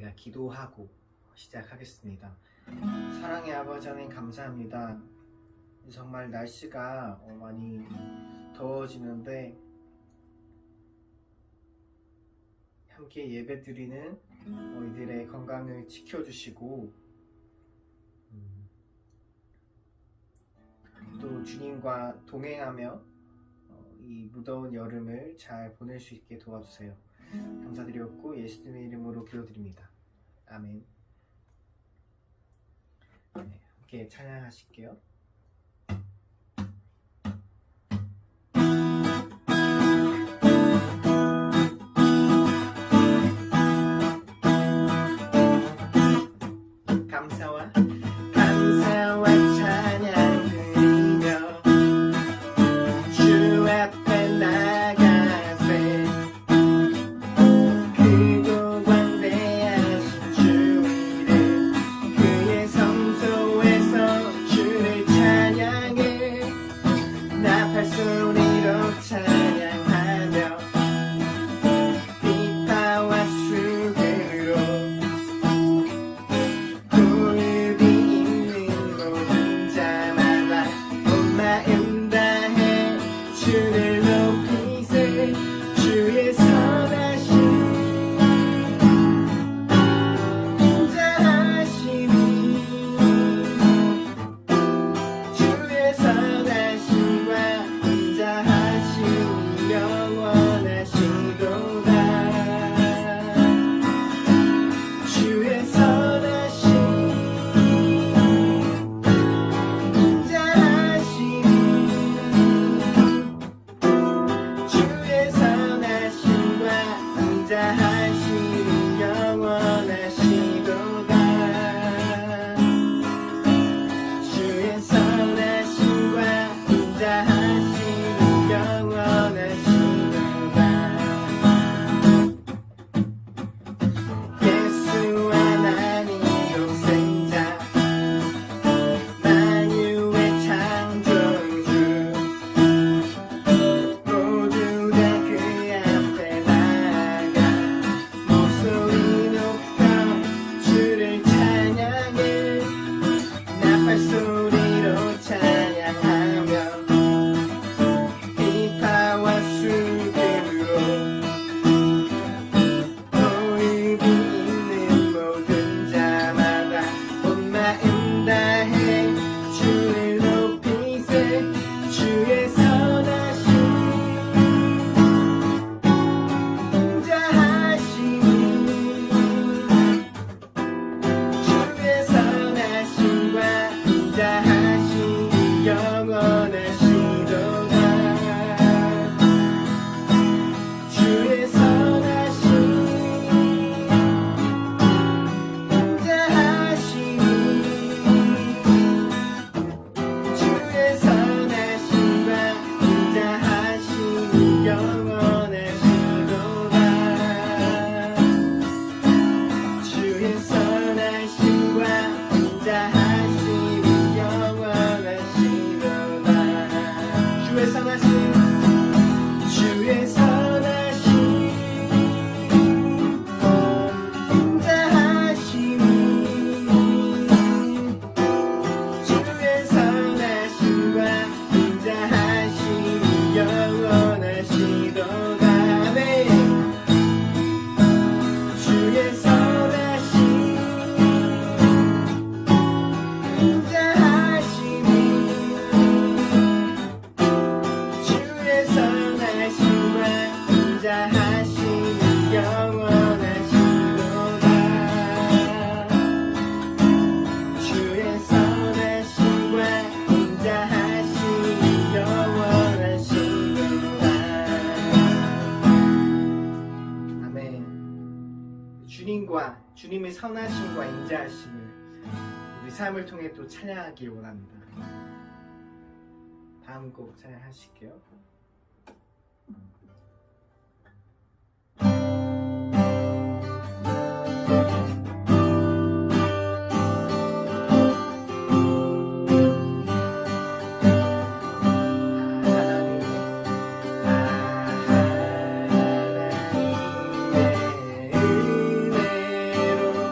저희가 기도하고 시작하겠습니다. 사랑의 아버지 하나님 감사합니다. 정말 날씨가 많이 더워지는데 함께 예배드리는 이들의 건강을 지켜주시고 또 주님과 동행하며 이 무더운 여름을 잘 보낼 수 있게 도와주세요. 감사드렸고 예수님의 이름으로 기도드립니다. 아멘. 네, 함께 찬양하실게요. 감사와 찬양 드리며 주 앞에 나가세 크고 광대하신 주 이름 그의 성소에서 주를 찬양해 나팔 소리로 찬양하며 비파와 수금으로 주를 높이세 주의 선하심 인자하심이 주의 선하심과 인자하심이 영원하시도다 주의 선하심 인자하심이 주의 선하심과 인자하심이 영원하시도다 주의 선하심과 인자하심이 영원하시도다 예수 하나님 독생자 만유의 창조주 모두 다 그 앞에 나가 목소리 높여 주를 찬양해 나팔 소리로 찬양하며 비파와 수금으로 호흡이 있는 모든 자마다 온 마음 다해 주를 높이세 주의 선하심 인자하심이 주의 선하심과 인자하심이 영원하시도다 주의 선하심 인자하심이 주의 선하심과 인자하심이 영원하시도다 주의 선하심과 인자하심이 영원하시도다 주의 선하심 주의 선하심 인자하심이 주의 선하심과 인자하심이 영원하시도다 아멘 주의 선하심 인자하심이 주의 선하심과 인자하심이 영원하시도다 주의 선하심과 인자하심이 영원하시도다 아멘. 주님과 주님의 선하심과 인자하심을 우리 삶을 통해 또 찬양하길 원합니다. 다음 곡 찬양하실게요. 하나님의 은혜로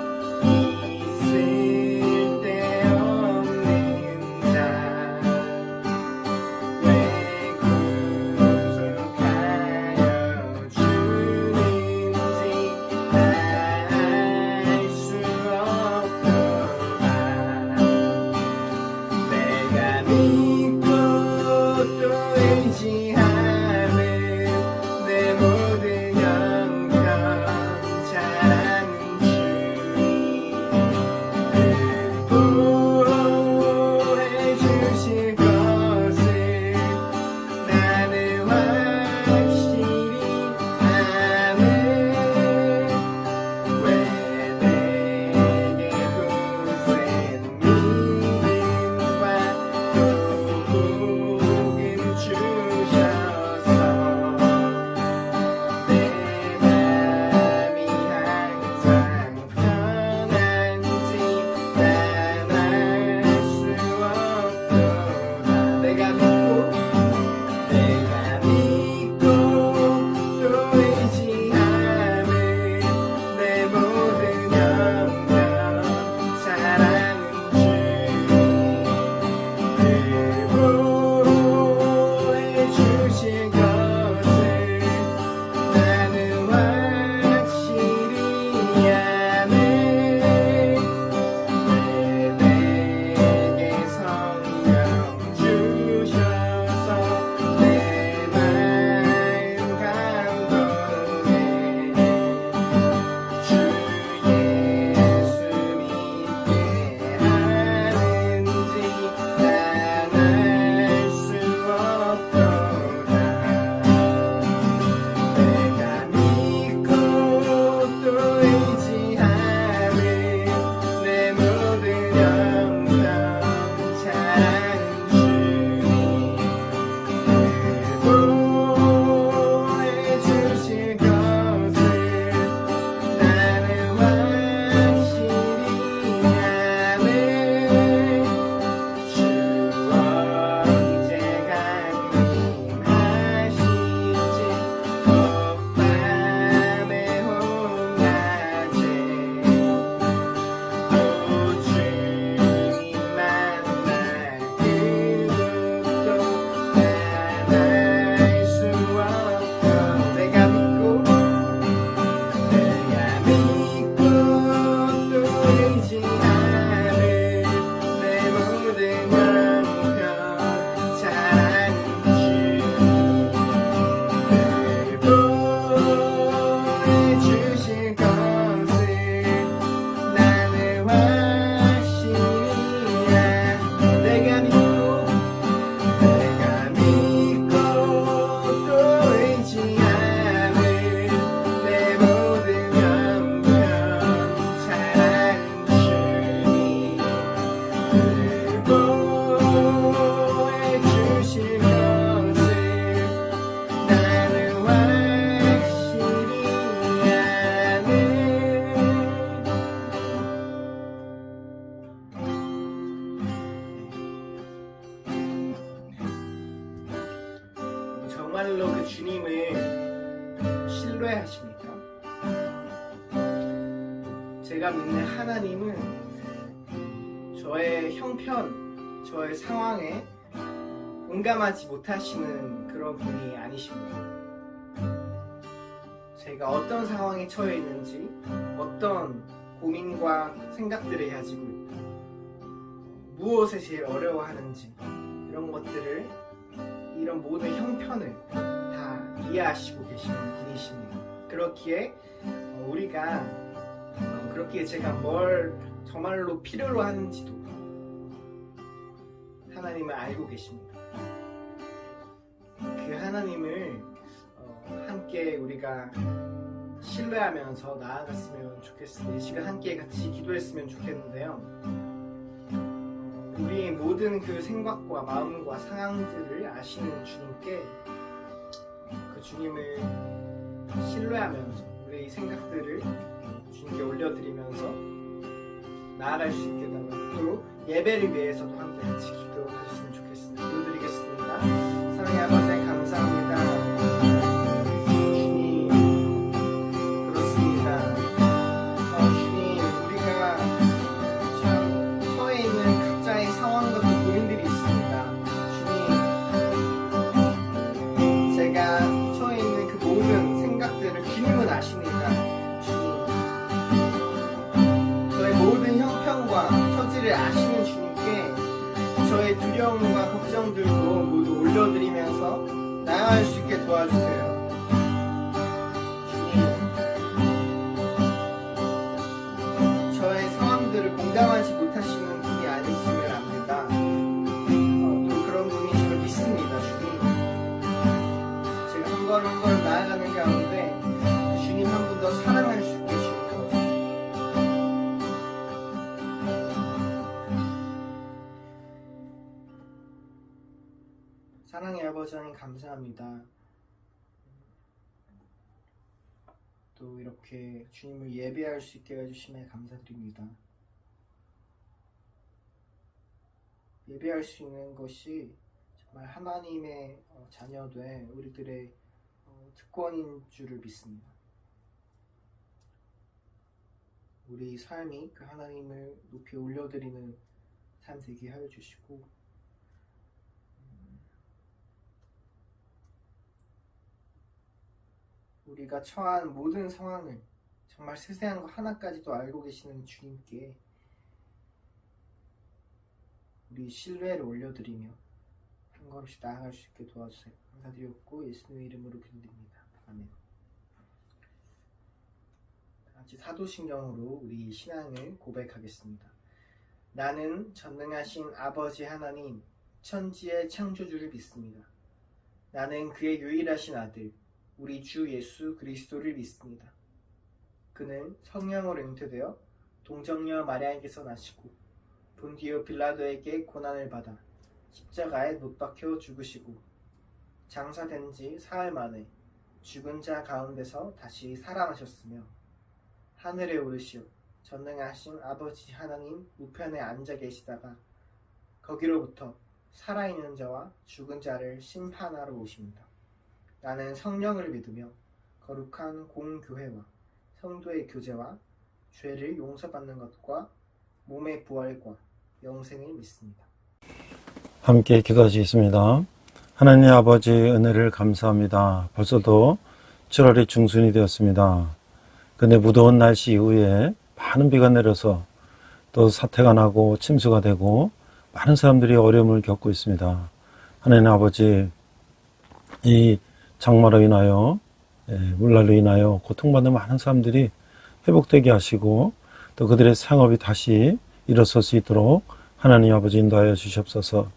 주님을 신뢰하십니까? 제가 믿는 하나님은 저의 형편, 저의 상황에 공감하지 못하시는 그런 분이 아니십니다. 제가 어떤 상황에 처해 있는지, 어떤 고민과 생각들을 가지고 있다, 무엇에 제일 어려워하는지, 이런 것들을, 이런 모든 형편을 다 이해하시고 계시는 분이십니다. 그렇기에 그렇기에 제가 뭘 정말로 필요로 하는지도 하나님을 알고 계십니다. 그 하나님을 함께 우리가 신뢰하면서 나아갔으면 좋겠습니다. 이 시간 함께 같이 기도했으면 좋겠는데요. 우리의 모든 그 생각과 마음과 상황들을 아시는 주님께 그 주님을 신뢰하면서 우리의 생각들을 주님께 올려드리면서 나아갈 수 있게 되도록 예배를 위해서도 함께 같이 기도하셨으면 좋겠습니다. 기도드리겠습니다. 사랑의 아버지 감사합니다. 주님, 그렇습니다. 주님, 우리가 참 처해 있는 각자의 상황과 또 고민들이 있습니다. 주님, 제가 처해 있는 그 모든 생각들을 주님은 아십니다. 모든 형편과 처지를 아시는 주님께 저의 두려움과 걱정들도 모두 올려드리면서 나아갈 수 있게 도와주세요. 주님, 저의 상황들을 공감하지 못하시는 분이 아니심을 압니다. 또 그런 분이 저를 믿습니다. 주님, 제가 한 걸음 한 걸음 나아가는 가운데 주님 한 분 더 사랑할 수 있게 사랑의 아버지 하나님 감사합니다. 또 이렇게 주님을 예배할 수 있게 해주심에 감사드립니다. 예배할 수 있는 것이 정말 하나님의 자녀된 우리들의 특권인 줄을 믿습니다. 우리 삶이 그 하나님을 높이 올려드리는 삶 되게 하여 주시고, 우리가 처한 모든 상황을 정말 세세한 것 하나까지도 알고 계시는 주님께 우리 신뢰를 올려드리며 한 걸음씩 나아갈 수 있게 도와주세요. 감사드렸고 예수님의 이름으로 기도드립니다. 아멘. 같이 사도신경으로 우리 신앙을 고백하겠습니다. 나는 전능하신 아버지 하나님, 천지의 창조주를 믿습니다. 나는 그의 유일하신 아들, 우리 주 예수 그리스도를 믿습니다. 그는 성령으로 잉태되어 동정녀 마리아에게서 나시고 본디오 빌라도에게 고난을 받아 십자가에 못 박혀 죽으시고 장사된 지 사흘 만에 죽은 자 가운데서 다시 살아나셨으며 하늘에 오르시어 전능하신 아버지 하나님 우편에 앉아 계시다가 거기로부터 살아있는 자와 죽은 자를 심판하러 오십니다. 나는 성령을 믿으며 거룩한 공교회와 성도의 교제와 죄를 용서받는 것과 몸의 부활과 영생을 믿습니다. 함께 기도하시겠습니다. 하나님 아버지 은혜를 감사합니다. 벌써도 7월이 중순이 되었습니다. 근데 무더운 날씨 이후에 많은 비가 내려서 또 사태가 나고 침수가 되고 많은 사람들이 어려움을 겪고 있습니다. 하나님 아버지, 이 장마로 인하여 물난로 인하여 고통받는 많은 사람들이 회복되게 하시고 또 그들의 생업이 다시 일어설 수 있도록 하나님 아버지 인도하여 주시옵소서.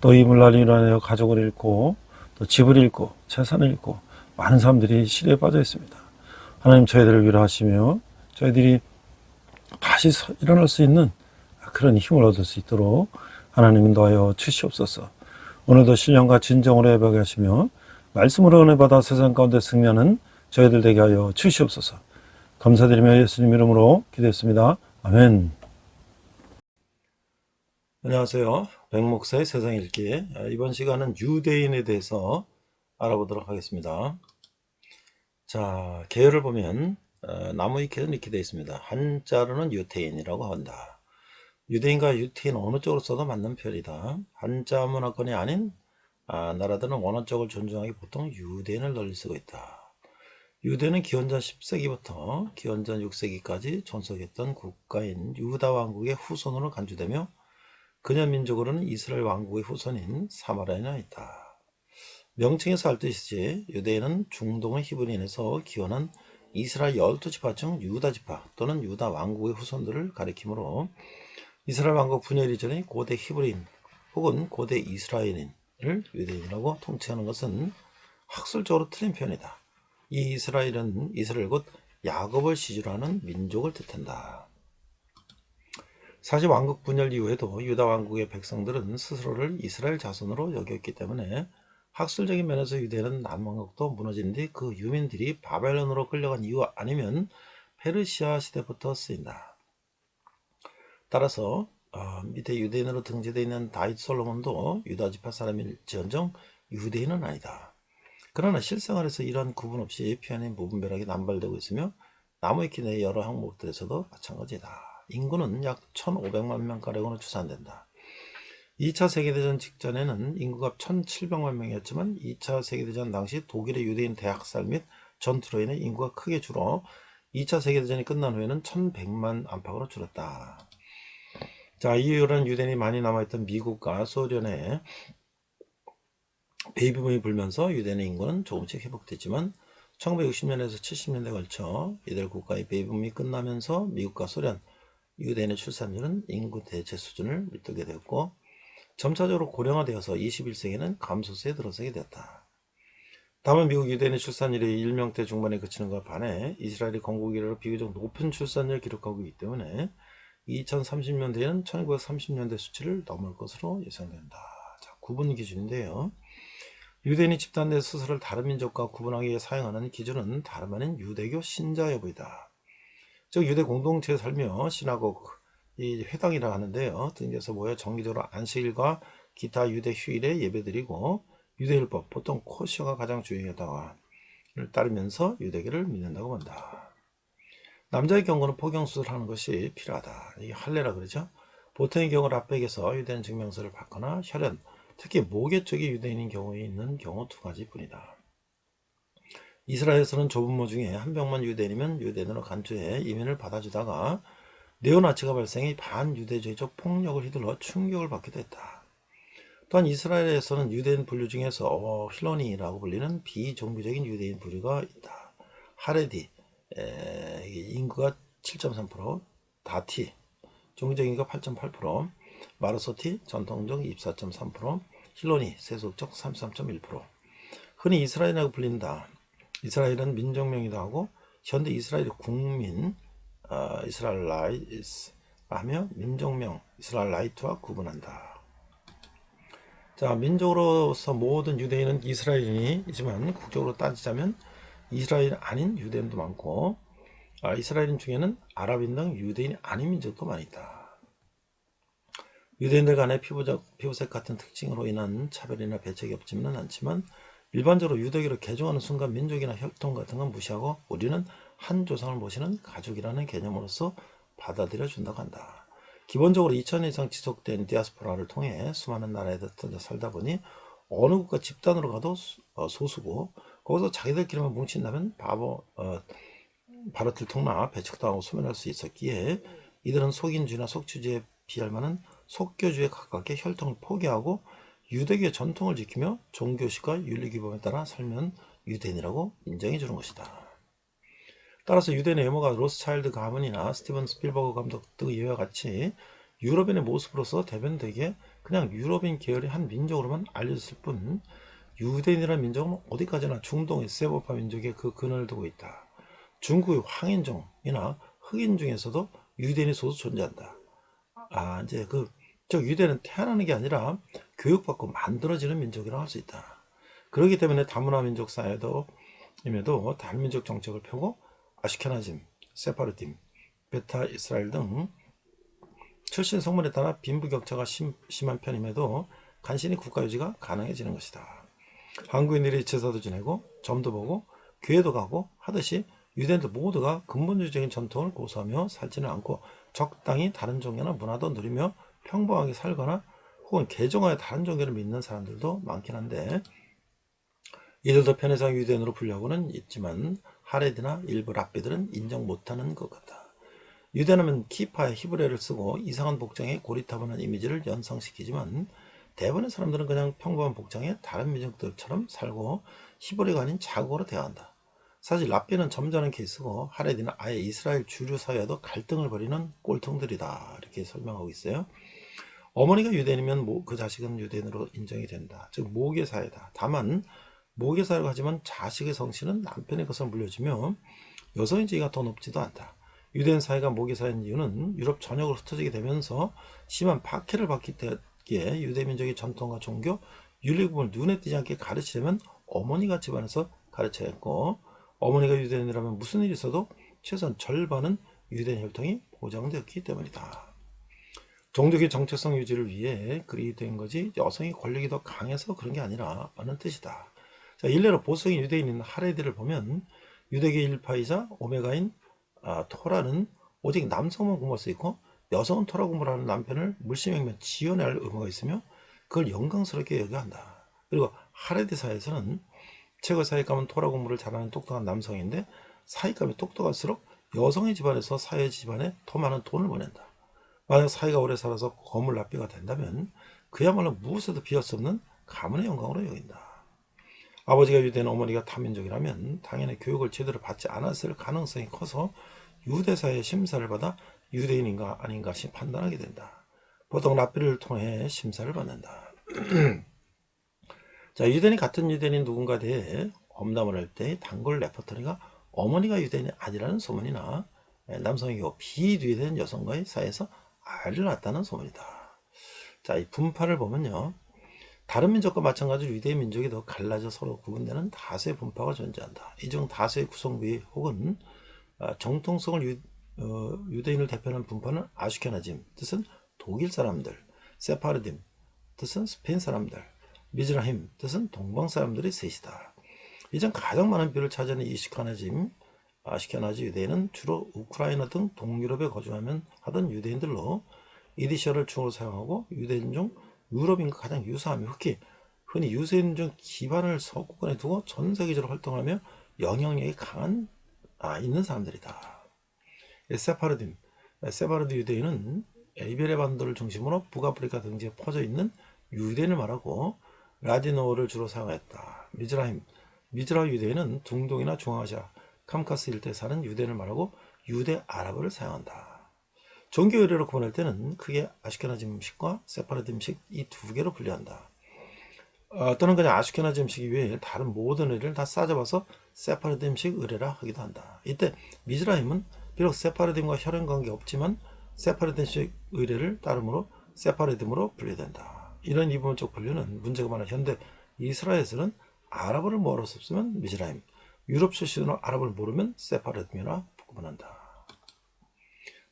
또 이 물난로 인하여 가족을 잃고 또 집을 잃고 재산을 잃고 많은 사람들이 시대에 빠져 있습니다. 하나님 저희들을 위로하시며 저희들이 다시 일어날 수 있는 그런 힘을 얻을 수 있도록 하나님 인도하여 주시옵소서. 오늘도 신령과 진정으로 예배하게 하시며 말씀으로 은혜 받아 세상 가운데 승리하는 저희들 되게 하여 주시옵소서. 감사드리며 예수님 이름으로 기도했습니다. 아멘. 안녕하세요. 백목사의 세상 읽기. 이번 시간은 유대인에 대해서 알아보도록 하겠습니다. 자, 계열을 보면 나무의 계열은 이렇게 되어 있습니다. 한자로는 유태인이라고 한다. 유대인과 유태인 어느 쪽으로 써도 맞는 표현이다. 한자 문화권이 아닌 나라들은 원어 쪽을 존중하기 보통 유대인을 널리 쓰고 있다. 유대는 기원전 10세기부터 기원전 6세기까지 존속했던 국가인 유다 왕국의 후손으로 간주되며 그녀 민족으로는 이스라엘 왕국의 후손인 사마리아인이 있다. 명칭에서 알 듯이 유대인은 중동의 히브리인에서 기원한 이스라엘 12지파 중 유다지파 또는 유다 왕국의 후손들을 가리키므로 이스라엘 왕국 분열 이전의 고대 히브리인 혹은 고대 이스라엘인을 유대인이라고 통칭하는 것은 학술적으로 틀린 표현이다. 이 이스라엘은 이스라엘 곧 야곱을 시주로 하는 민족을 뜻한다. 사실 왕국 분열 이후에도 유다 왕국의 백성들은 스스로를 이스라엘 자손으로 여겼기 때문에 학술적인 면에서 유대는 남왕국도 무너진 뒤 그 유민들이 바벨론으로 끌려간 이유 아니면 페르시아 시대부터 쓰인다. 따라서 밑에 유대인으로 등재되어 있는 다윗 솔로몬도 유다 지파 사람일지언정 유대인은 아니다. 그러나 실생활에서 이러한 구분 없이 표현이 무분별하게 남발되고 있으며 나무위키 내 여러 항목들에서도 마찬가지다. 인구는 약 1500만 명가량으로 추산된다. 2차 세계대전 직전에는 인구가 1700만 명이었지만 2차 세계대전 당시 독일의 유대인 대학살 및 전투로 인해 인구가 크게 줄어 2차 세계대전이 끝난 후에는 1100만 안팎으로 줄었다. 자, 이후로는 유대인이 많이 남아있던 미국과 소련에 베이비붐이 불면서 유대인의 인구는 조금씩 회복됐지만 1960년에서 70년대에 걸쳐 이들 국가의 베이비붐이 끝나면서 미국과 소련, 유대인의 출산율은 인구 대체 수준을 밑돌게 되었고 점차적으로 고령화되어서 21세기에는 감소세에 들어서게 되었다. 다만 미국 유대인의 출산율이 1명대 중반에 그치는 것과 반해 이스라엘이 건국 이래로 비교적 높은 출산율을 기록하고 있기 때문에 2030년대에는 1930년대 수치를 넘을 것으로 예상된다. 자, 구분 기준인데요. 유대인이 집단 내 스스로를 다른 민족과 구분하기 위해 사용하는 기준은 다름 아닌 유대교 신자 여부이다. 즉 유대 공동체에 살며 시나고그, 이 회당이라 하는데요. 등에서 모여 정기적으로 안식일과 기타 유대 휴일에 예배드리고 유대율법, 보통 코시어가 가장 중요하다를 따르면서 유대교를 믿는다고 본다. 남자의 경우는 포경수술하는 것이 필요하다. 이게 할례라 그러죠. 보통의 경우 라백에서 유대인 증명서를 받거나 혈연, 특히 모계 쪽이 유대인인 경우에 있는 경우 두 가지뿐이다. 이스라엘에서는 조부모 중에 한 명만 유대인이면 유대인으로 간주해 이민을 받아주다가 네오나치가 발생해 반유대주의적 폭력을 휘둘러 충격을 받기도 했다. 또한 이스라엘에서는 유대인 분류 중에서 힐로니라고 불리는 비종교적인 유대인 부류가 있다. 하레디, 인구가 7.3%, 다티, 종교적 인구가 8.8%, 마르소티, 전통적 24.3%, 힐로니, 세속적 33.1%. 흔히 이스라엘이라고 불린다. 이스라엘은 민족명이기도 하고 현대 이스라엘 국민 이스라엘라이트 하며 민족명 이스라엘라이트와 구분한다. 자, 민족으로서 모든 유대인은 이스라엘인이지만 국적으로 따지자면 이스라엘 아닌 유대인도 많고 이스라엘인 중에는 아랍인 등 유대인이 아닌 민족도 많이 있다. 유대인들 간의 피부색 같은 특징으로 인한 차별이나 배척이 없지는 않지만 일반적으로 유대교를 개종하는 순간 민족이나 혈통 같은 건 무시하고 우리는 한 조상을 모시는 가족이라는 개념으로서 받아들여 준다고 한다. 기본적으로 2000년 이상 지속된 디아스포라를 통해 수많은 나라에 살다 보니 어느 국가 집단으로 가도 소수고 거기서 자기들끼리만 뭉친다면 바로 들통나 배척당하고 소멸할 수 있었기에 이들은 속인주의나 속주의에 비할 만한 속교주의에 가깝게 혈통을 포기하고 유대교의 전통을 지키며 종교식과 윤리규범에 따라 살면 유대인이라고 인정해 주는 것이다. 따라서 유대인의 외모가 로스차일드 가문이나 스티븐 스필버그 감독 등의 이와 같이 유럽인의 모습으로서 대변되기에 그냥 유럽인 계열의 한 민족으로만 알려졌을 뿐 유대인이라는 민족은 어디까지나 중동의 세버파 민족의 그 근원을 두고 있다. 중국의 황인종이나 흑인 중에서도 유대인이 소수 존재한다. 유대는 태어나는 게 아니라 교육받고 만들어지는 민족이라고 할 수 있다. 그렇기 때문에 다문화 민족 사회도 임에도 다민족 정책을 펴고 아시케나즘, 세파르딤, 베타 이스라엘 등 출신 성분에 따라 빈부격차가 심한 편임에도 간신히 국가 유지가 가능해지는 것이다. 한국인들이 제사도 지내고 점도 보고 교회도 가고 하듯이 유대인들 모두가 근본주의적인 전통을 고수하며 살지는 않고 적당히 다른 종교나 문화도 누리며 평범하게 살거나 혹은 개종하여 다른 종교를 믿는 사람들도 많긴 한데, 이들도 편의상 유대인으로 분류하고는 있지만 하레드나 일부 랍비들은 인정 못하는 것 같다. 유대인은 키파에 히브리어를 쓰고 이상한 복장에 고리타분한 이미지를 연상시키지만 대부분의 사람들은 그냥 평범한 복장에 다른 민족들처럼 살고 히브리가 아닌 자국어로 대화한다. 사실 랍비는 점잖은 케이스고 하레디는 아예 이스라엘 주류 사회와도 갈등을 벌이는 꼴통들이다, 이렇게 설명하고 있어요. 어머니가 유대인이면 그 자식은 유대인으로 인정이 된다. 즉 모계 사회다. 다만 모계 사회라고 하지만 자식의 성씨는 남편의 것을 물려주며 여성의 지위가 더 높지도 않다. 유대인 사회가 모계 사회인 이유는 유럽 전역으로 흩어지게 되면서 심한 박해를 받기 때문에 유대 민족의 전통과 종교, 윤리구분을 눈에 띄지 않게 가르치려면 어머니가 집안에서 가르쳐야 했고, 어머니가 유대인이라면 무슨 일이 있어도 최소한 절반은 유대인 혈통이 보장되었기 때문이다. 종족의 정체성 유지를 위해 그리 된 거지 여성의 권력이 더 강해서 그런 게 아니라 라는 뜻이다. 자, 일례로 보수적인 유대인인 하레디를 보면 유대계 일파이자 오메가인 토라는 오직 남성만 공부할 수 있고 여성은 토라 공부를 하는 남편을 물심양면 지원해야 할 의무가 있으며 그걸 영광스럽게 여겨야 한다. 그리고 하레디 사회에서는 최고 사익감은 토라 공부를 잘하는 똑똑한 남성인데 사익감이 똑똑할수록 여성의 집안에서 사회 집안에 더 많은 돈을 보낸다. 만약 사이가 오래 살아서 거물 납비가 된다면 그야말로 무엇에도 비할 수 없는 가문의 영광으로 여긴다. 아버지가 유대인, 어머니가 타민족이라면 당연히 교육을 제대로 받지 않았을 가능성이 커서 유대사의 심사를 받아 유대인인가 아닌가 판단하게 된다. 보통 랍비를 통해 심사를 받는다. 자, 유대인이 같은 유대인인 누군가에 대해 엄담을 할 때 단골 레퍼토리가 어머니가 유대인이 아니라는 소문이나 남성의 경우 비유대인 여성과의 사이에서 아이를 낳았다는 소문이다. 자, 이 분파를 보면요, 다른 민족과 마찬가지로 유대인 민족이 더 갈라져 서로 구분되는 다수의 분파가 존재한다. 이 중 다수의 구성부위 혹은 정통성을 유대인을 대표하는 분파는 아슈케나즘, 뜻은 독일 사람들, 세파르딤, 뜻은 스페인 사람들, 미즈라힘, 뜻은 동방 사람들이 셋이다. 이전 가장 많은 비율을 차지하는 아시케나지 유대인은 주로 우크라이나 등 동유럽에 하던 유대인들로 이디셔를 중으로 사용하고 유대인 중 유럽인과 가장 유사하며 흔히 유대인 중 기반을 서구권에 두고 전 세계적으로 활동하며 영향력이 있는 사람들이다. 세파르드 유대인은 이베리아 반도를 중심으로 북아프리카 등지에 퍼져 있는 유대인을 말하고 라디노어를 주로 사용했다. 미즈라 유대인은 중동이나 중앙아시아, 카카스 일대에 사는 유대인을 말하고 유대 아랍어를 사용한다. 종교 의례로 구분할 때는 크게 아슈케나즘식과 세파르딤식 이 두 개로 분류한다. 또는 그냥 아슈케나즘식 이외에 다른 모든 의례를 다 싸잡아서 세파르딤식 의례라 하기도 한다. 이때 미즈라힘은 비록 세파르딤과 혈연관계 없지만 세파르딤식 의례를 따르므로 세파르딤으로 분류된다. 이런 이분적 분류는 문제가 많아 현대 이스라엘에서는 아랍어를 모를 수 없으면 미즈라힘, 유럽 출신으로 아랍어를 모르면 세파르딤이라 구분한다.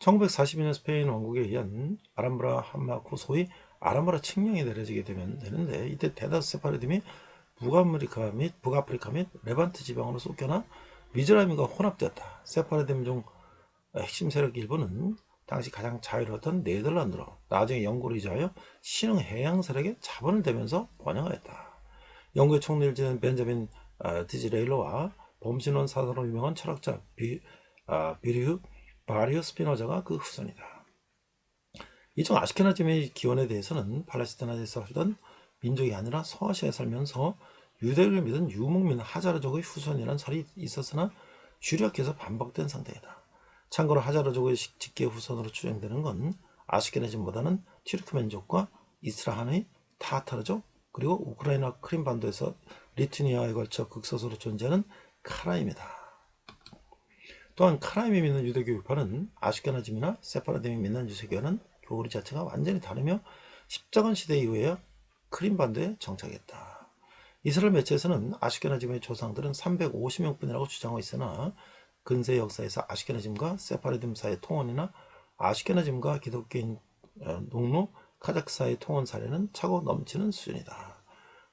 1942년 스페인 왕국에 의한 아람브라 함막 후 소위 아람브라 칙령이 내려지게 되는데 이때 대다수 세파르딤이 북아프리카 및 레반트 지방으로 쫓겨나 미즈라힘과 혼합되었다. 세파르딤 중 핵심 세력 일부는 당시 가장 자유로웠던 네덜란드로, 나중에 영국으로 이주하여 신흥 해양 세력에 자본을 대면서 번영하였다. 영국의 총리를 지낸 벤자민 디즈레일러와 범신론 사사로 유명한 철학자 바리우 스피노자가 그 후손이다. 이중 아시케나즘의 기원에 대해서는 팔레스타인에서 살던 민족이 아니라 서아시아에 살면서 유대를 믿은 유목민 하자르족의 후손이라는 설이 있었으나 주력해서 반박된 상태이다. 참고로 하자르족의 직계 후손으로 추정되는 건 아시케나즘보다는 튀르크멘족과 이스라한의 타타르족, 그리고 우크라이나 크림반도에서 리투니아에 걸쳐 극소수로 존재하는 카라임이다. 또한 카라임이 믿는 유대교육파는 아슈케나즘이나 세파르딤이 믿는 유대교와는 교리 자체가 완전히 다르며 십자군 시대 이후에 크림반도에 정착했다. 이스라엘 매체에서는 아슈케나즘의 조상들은 350명뿐이라고 주장하고 있으나 근세 역사에서 아슈케나즘과 세파르딤 사이의 통혼이나 아슈케나즘과 기독교인 농노 카자크 사이의 통혼 사례는 차고 넘치는 수준이다.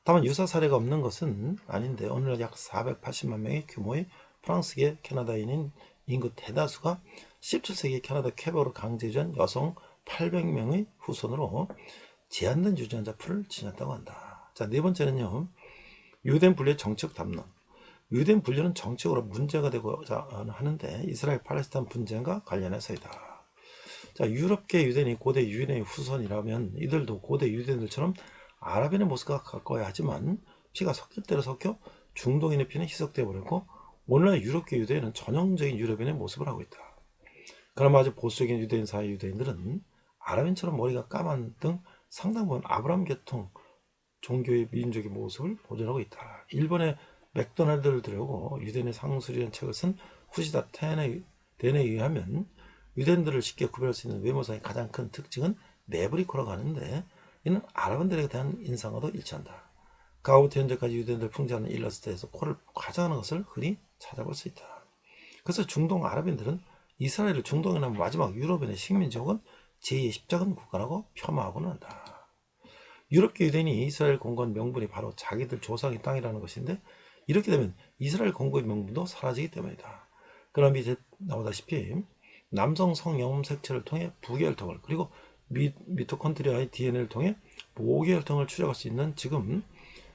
다만 유사 사례가 없는 것은 아닌데 오늘날 약 480만 명의 규모의 프랑스계 캐나다인인 인구 대다수가 17세기 캐나다 퀘벡으로 강제유전 여성 800명의 후손으로 제한된 유전자 풀을 지녔다고 한다. 자, 네 번째는요. 유대인 분리의 정치적 담론. 유대인 분리는 정치적으로 문제가 되고 하는데 이스라엘 팔레스타인 분쟁과 관련해서이다. 자, 유럽계 유대인이 고대 유대인의 후손이라면 이들도 고대 유대인들처럼 아랍인의 모습과 가까워야 하지만 피가 섞일 대로 섞여 중동인의 피는 희석되어 버렸고 오늘날 유럽계 유대인은 전형적인 유럽인의 모습을 하고 있다. 그러나 아주 보수적인 유대인 사회 유대인들은 아랍인처럼 머리가 까만 등 상당 부분 아브라함 계통 종교의 민족의 모습을 보존하고 있다. 일본의 맥도날드를 들여오고 유대인의 상술이라는 책을 쓴 후시다 덴에 의하면 유대인들을 쉽게 구별할 수 있는 외모상의 가장 큰 특징은 네브리 코라고 하는데 이는 아랍인들에 대한 인상과도 일치한다. 가우부터 현재까지 유대인들 풍자하는 일러스트에서 코를 과장하는 것을 흔히 찾아볼 수 있다. 그래서 중동 아랍인들은 이스라엘을 중동이나 마지막 유럽인의 식민지 혹은 제2의 십자군 국가라고 폄하하고는 한다. 유럽계 유대인이 이스라엘 공고한 명분이 바로 자기들 조상의 땅이라는 것인데 이렇게 되면 이스라엘 공고의 명분도 사라지기 때문이다. 그럼 밑에 나오다시피 남성 성염 색체를 통해 부계혈통을 그리고 미토콘드리아의 DNA를 통해 모계혈통을 추적할 수 있는 지금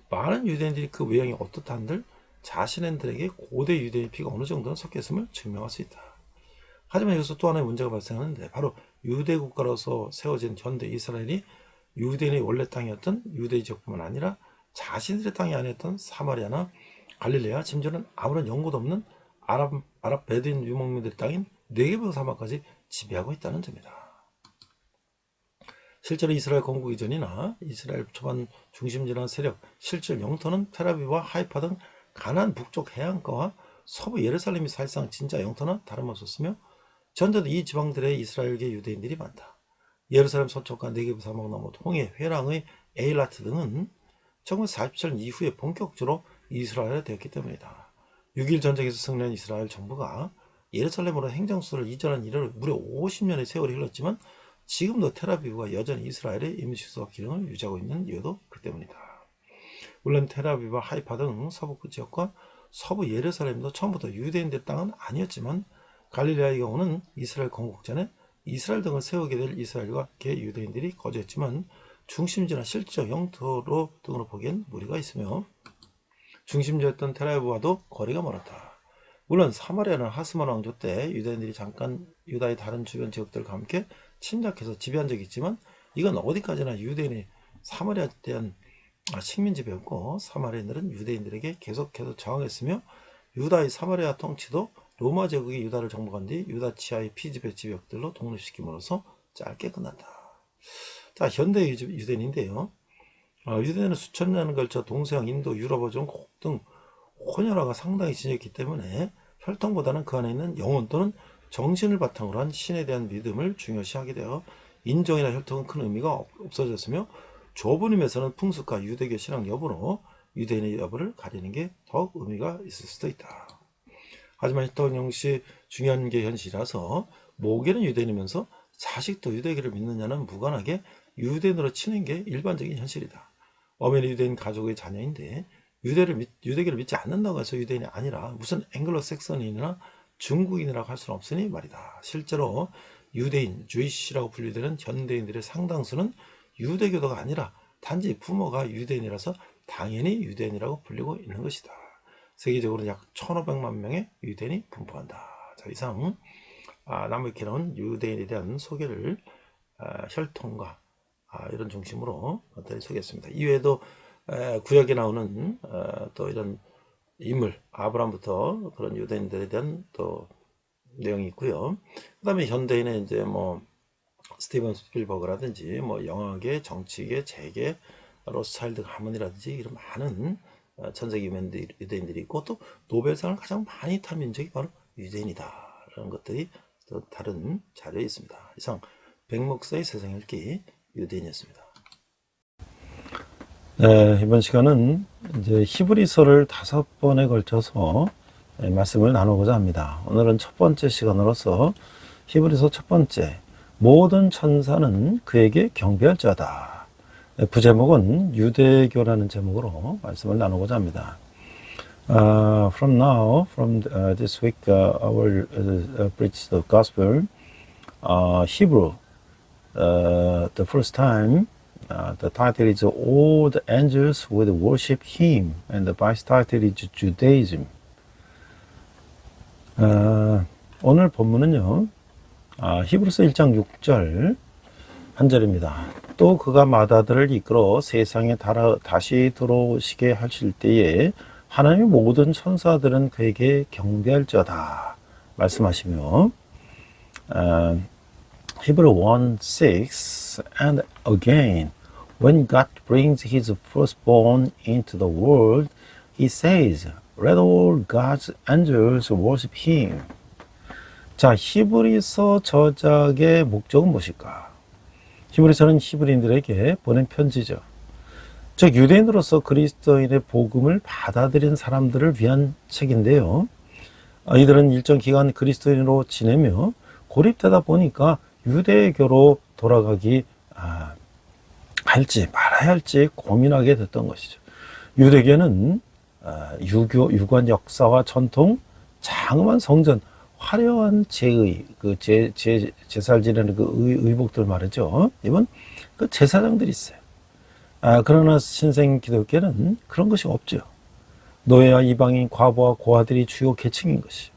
많은 유대인들이 그 외형이 어떻다한들 자신들에게 고대 유대인의 피가 어느 정도는 섞였음을 증명할 수 있다. 하지만 여기서 또 하나의 문제가 발생하는데 바로 유대 국가로서 세워진 현대 이스라엘이 유대인의 원래 땅이었던 유대 지역뿐만 아니라 자신들의 땅이 아니었던 사마리아나 갈릴레아 심지어는 아무런 연고도 없는 아랍 베두인 유목민들의 땅인 네게브 사막까지 지배하고 있다는 점이다. 실제로 이스라엘 건국 이전이나 이스라엘 초반 중심지나 세력, 실질 영토는 텔아비브와 하이파 등 가나안 북쪽 해안가와 서부 예루살렘이 사실상 진짜 영토나 다름없었으며 전에도 이 지방들의 이스라엘계 유대인들이 많다. 예루살렘 서쪽과 네게브 사막 너머 홍해, 회랑의 에일라트 등은 1947년 이후에 본격적으로 이스라엘이 되었기 때문이다. 6.1 전쟁에서 승리한 이스라엘 정부가 예루살렘으로 행정수를 이전한 이래 무려 50년의 세월이 흘렀지만 지금도 텔아비브가 여전히 이스라엘의 임시수도 기능을 유지하고 있는 이유도 그 때문이다. 물론 텔아비브와 하이파 등 서부 지역과 서부 예루살렘도 처음부터 유대인들의 땅은 아니었지만 갈릴레아의 경우는 이스라엘 건국 전에 이스라엘 등을 세우게 될 이스라엘계 유대인들이 거주했지만 중심지나 실질적 영토로 등으로 보기엔 무리가 있으며 중심지였던 텔아비브와도 거리가 멀었다. 물론 사마리아는 하스몬 왕조 때 유대인들이 잠깐 유다의 다른 주변 지역들과 함께 침략해서 지배한 적이 있지만 이건 어디까지나 유대인이 사마리아에 대한 식민지배였고 사마리아인들은 유대인들에게 계속해서 저항했으며 유다의 사마리아 통치도 로마 제국이 유다를 정복한 뒤 유다 치하의 피지배 지역들로 독립시킴으로써 짧게 끝났다. 자, 현대 유대인인데요. 유대인은 수천 년에 걸쳐 동서양, 인도, 유럽, 어종 등 혼혈화가 상당히 진했기 때문에 혈통보다는 그 안에 있는 영혼 또는 정신을 바탕으로 한 신에 대한 믿음을 중요시하게 되어 인종이나 혈통은 큰 의미가 없어졌으며 좁은 의미에서는 풍습과 유대교 신앙 여부로 유대인의 여부를 가리는 게 더욱 의미가 있을 수도 있다. 하지만 혈통 역시 중요한 게 현실이라서 모계는 유대인이면서 자식도 유대교를 믿느냐는 무관하게 유대인으로 치는 게 일반적인 현실이다. 어머니 유대인 가족의 자녀인데 유대교를 믿지 않는다고 해서 유대인이 아니라 무슨 앵글로색선인이나 중국인이라고 할 수는 없으니 말이다. 실제로 유대인, 주이시라고 분류되는 현대인들의 상당수는 유대교도가 아니라 단지 부모가 유대인이라서 당연히 유대인이라고 불리고 있는 것이다. 세계적으로 약 1500만 명의 유대인이 분포한다. 자, 이상 나무위키에 나온 유대인에 대한 소개를 혈통과 이런 중심으로 소개했습니다. 이외에도 구약에 나오는 또 이런 인물, 아브라함부터 그런 유대인들에 대한 또 내용이 있고요. 그 다음에 현대인의 이제 뭐 스티븐 스필버그라든지 뭐 영화계, 정치계, 재계, 로스차일드 가문이라든지 이런 많은 전 세계 유대인들이 있고 또 노벨상을 가장 많이 탄 민족이 바로 유대인이다. 라는 것들이 또 다른 자료에 있습니다. 이상 백목사의 세상 읽기 유대인이었습니다. 네, 이번 시간은 이제 히브리서를 5번에 걸쳐서 말씀을 나누고자 합니다. 오늘은 첫 번째 시간으로서 히브리서 첫 번째, 모든 천사는 그에게 경배할 자다. 부제목은 유대교라는 제목으로 말씀을 나누고자 합니다. From now, from this week, I will preach the gospel, Hebrew. The first time, the title is All the Angels Will Worship Him, and the vice title is Judaism. 오늘 본문은요, 히브리서 1장 6절 한 절입니다. 또 그가 마다들을 이끌어 세상에 다시 들어오시게 하실 때에 하나님의 모든 천사들은 그에게 경배할지어다 말씀하시며, Hebrew 1:6 and again, when God brings his firstborn into the world, he says, let all God's angels worship him. 자, 히브리서 저작의 목적은 무엇일까? 히브리서는 히브리인들에게 보낸 편지죠. 즉 유대인으로서 그리스도인의 복음을 받아들인 사람들을 위한 책인데요. 이들은 일정 기간 그리스도인으로 지내며 고립되다 보니까 유대교로 돌아가기 할지 말아야 할지 고민하게 됐던 것이죠. 유대교는 유관 역사와 전통, 장엄한 성전, 화려한 제의, 제사를 지내는 그 의복들 말이죠. 이번 그 제사장들이 있어요. 그러나 신생 기독교는 그런 것이 없죠. 노예와 이방인, 과부와 고아들이 주요 계층인 것이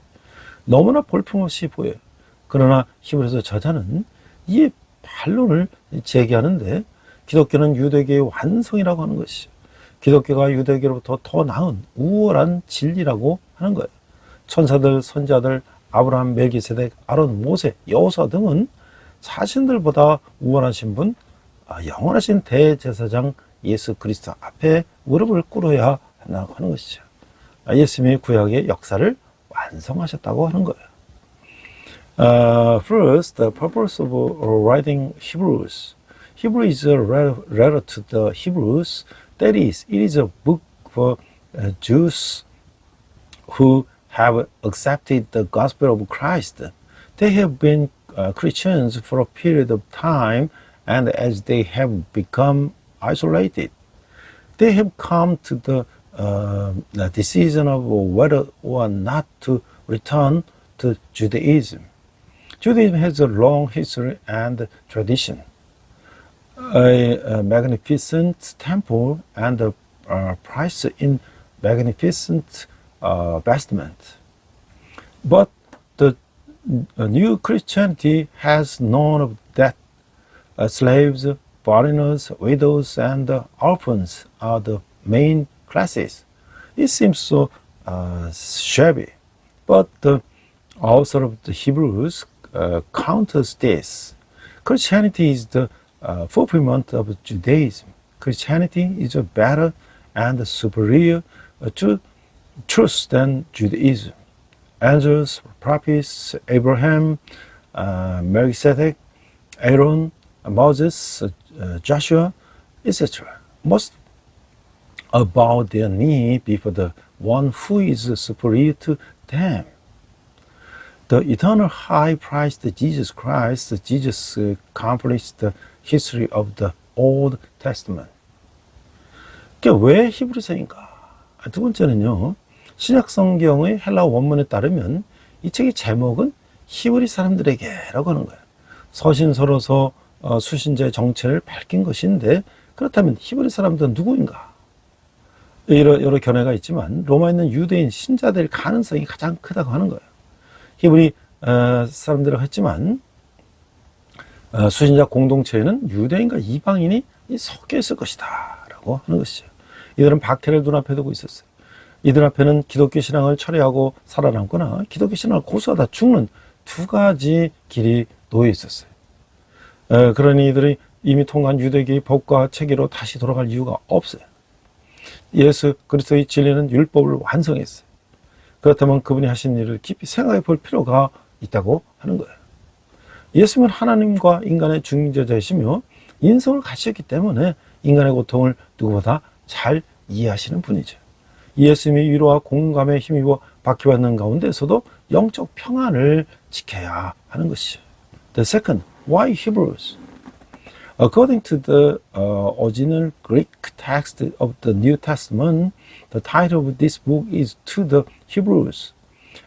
너무나 볼품없이 보여요. 그러나 히브리서 저자는 이 반론을 제기하는데 기독교는 유대교의 완성이라고 하는 것이죠. 기독교가 유대교로부터 더 나은 우월한 진리라고 하는 거예요. 천사들, 선지자들, 아브라함, 멜기세덱, 아론, 모세, 여호수아 등은 자신들보다 우월하신 분, 영원하신 대제사장 예수 그리스도 앞에 무릎을 꿇어야 한다고 하는 것이죠. 예수님이 구약의 역사를 완성하셨다고 하는 거예요. First, the purpose of writing Hebrews. Hebrew is a letter to the Hebrews. That is, it is a book for Jews who have accepted the gospel of Christ. They have been Christians for a period of time, and as they have become isolated, they have come to the decision of whether or not to return to Judaism. Judaism has a long history and tradition, a magnificent temple and a priest in magnificent vestment. But the new Christianity has none of that. Slaves, foreigners, widows, and orphans are the main classes. It seems so shabby, but the author of the Hebrews counters this. Christianity is the fulfillment of Judaism. Christianity is better and superior to truth than Judaism. Angels, prophets, Abraham, Melchizedek, Aaron, Moses, Joshua, etc. must bow their knee before the one who is superior to them. The eternal high priest Jesus Christ, Jesus accomplished the history of the Old Testament. 왜 히브리서인가? 두 번째는요, 신약 성경의 헬라 원문에 따르면 이 책의 제목은 히브리 사람들에게라고 하는 거예요. 서신서로서 수신자의 정체를 밝힌 것인데, 그렇다면 히브리 사람들은 누구인가? 여러 견해가 있지만 로마에 있는 유대인 신자될 가능성이 가장 크다고 하는 거예요. 히브리 사람들이라고 했지만 수신자 공동체에는 유대인과 이방인이 섞여 있을 것이다 라고 하는 것이죠. 이들은 박해를 눈앞에 두고 있었어요. 이들 앞에는 기독교 신앙을 철회하고 살아남거나 기독교 신앙을 고수하다 죽는 두 가지 길이 놓여 있었어요. 그러니 이들이 이미 통과한 유대교의 법과 체계로 다시 돌아갈 이유가 없어요. 예수 그리스도의 진리는 율법을 완성했어요. 그렇다면 그분이 하신 일을 깊이 생각해 볼 필요가 있다고 하는 거예요. 예수님은 하나님과 인간의 중재자이시며 인성을 가지셨기 때문에 인간의 고통을 누구보다 잘 이해하시는 분이죠. 예수님이 위로와 공감에 힘입어 박해받는 가운데서도 영적 평안을 지켜야 하는 것이죠. The second, why Hebrews? According to the original Greek text of the New Testament, the title of this book is To the Hebrews.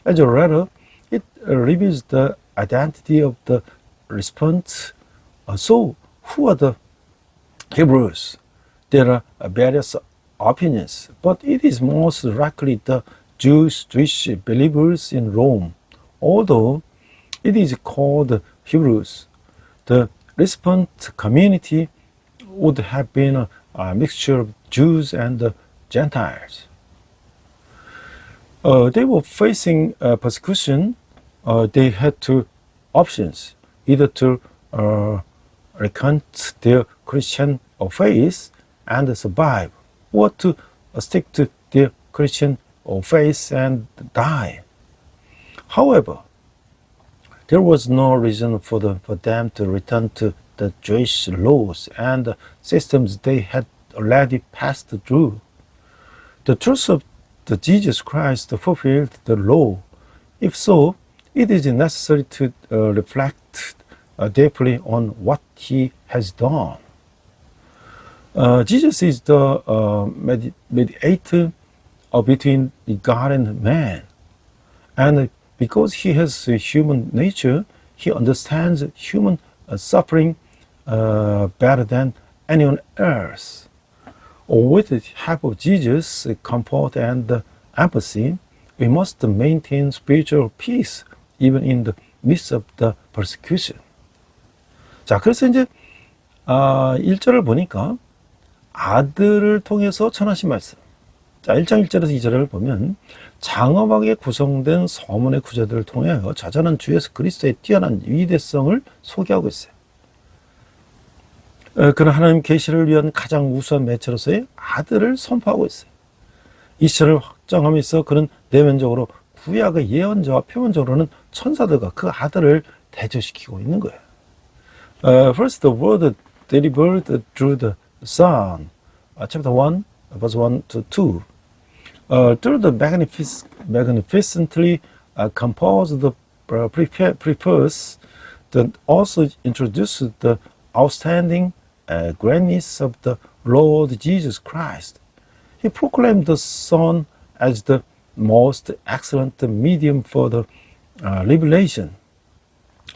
As a letter, it reveals the identity of the respondents. So, who are the Hebrews? There are various opinions, but it is most likely the Jewish believers in Rome. Although it is called Hebrews, the respondent community would have been a mixture of Jews and Gentiles. They were facing persecution. They had two options: either to recant their Christian faith and survive, or to stick to their Christian faith and die. However, there was no reason for them to return to the Jewish laws and systems they had already passed through. The truth of the Jesus Christ fulfilled the law. If so, it is necessary to reflect deeply on what he has done. Jesus is the mediator between God and man. And because he has a human nature, he understands human suffering better than anyone else. With the help of Jesus' comfort and empathy, we must maintain spiritual peace even in the midst of the persecution. 자, 그래서 이제 1절을 보니까 아들을 통해서 전하신 말씀. 자, 1장 1절에서 2절을 보면 장엄하게 구성된 서문의 구절들을 통하여 자전한 주 예수 그리스도의 뛰어난 위대성을 소개하고 있어요. 그는 하나님 계시를 위한 가장 우수한 매체로서의 아들을 선포하고 있어요. 이 시절을 확정하면서 그는 내면적으로 구약의 예언자와 표면적으로는 천사들과 그 아들을 대조시키고 있는 거예요. First, the word delivered through the Son, chapter 1, verse 1 to 2. Through the magnificently composed preface that also introduced the outstanding greatness of the Lord Jesus Christ. He proclaimed the Son as the most excellent medium for the revelation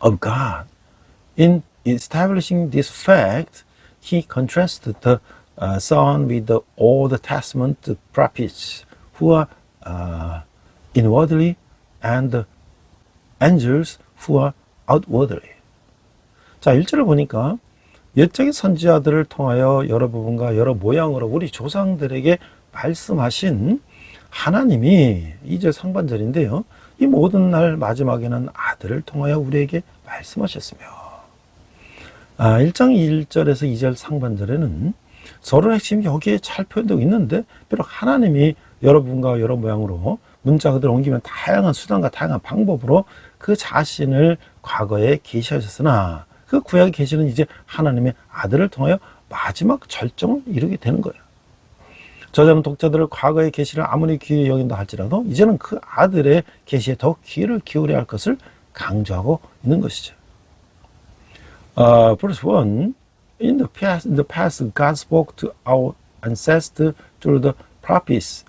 of God. In establishing this fact, he contrasted the Son with the Old Testament prophets who are inwardly and angels who are outwardly. 자, 1절을 보니까 옛적의 선지자들을 통하여 여러 부분과 여러 모양으로 우리 조상들에게 말씀하신 하나님이 2절 상반절인데요. 이 모든 날 마지막에는 아들을 통하여 우리에게 말씀하셨으며 1장 1절에서 2절 상반절에는 서론의 핵심이 여기에 잘 표현되고 있는데 비록 하나님이 여러 부분과 여러 모양으로 문자 그대로 옮기면 다양한 수단과 다양한 방법으로 그 자신을 과거에 계시하셨으나 그 구약의 계시는 이제 하나님의 아들을 통하여 마지막 절정을 이루게 되는 거예요. 저자는 독자들을 과거의 계시를 아무리 귀히 여긴다 할지라도 이제는 그 아들의 계시에 더욱 귀를 기울여야 할 것을 강조하고 있는 것이죠. Verse 1, in the past, God spoke to our ancestors through the prophets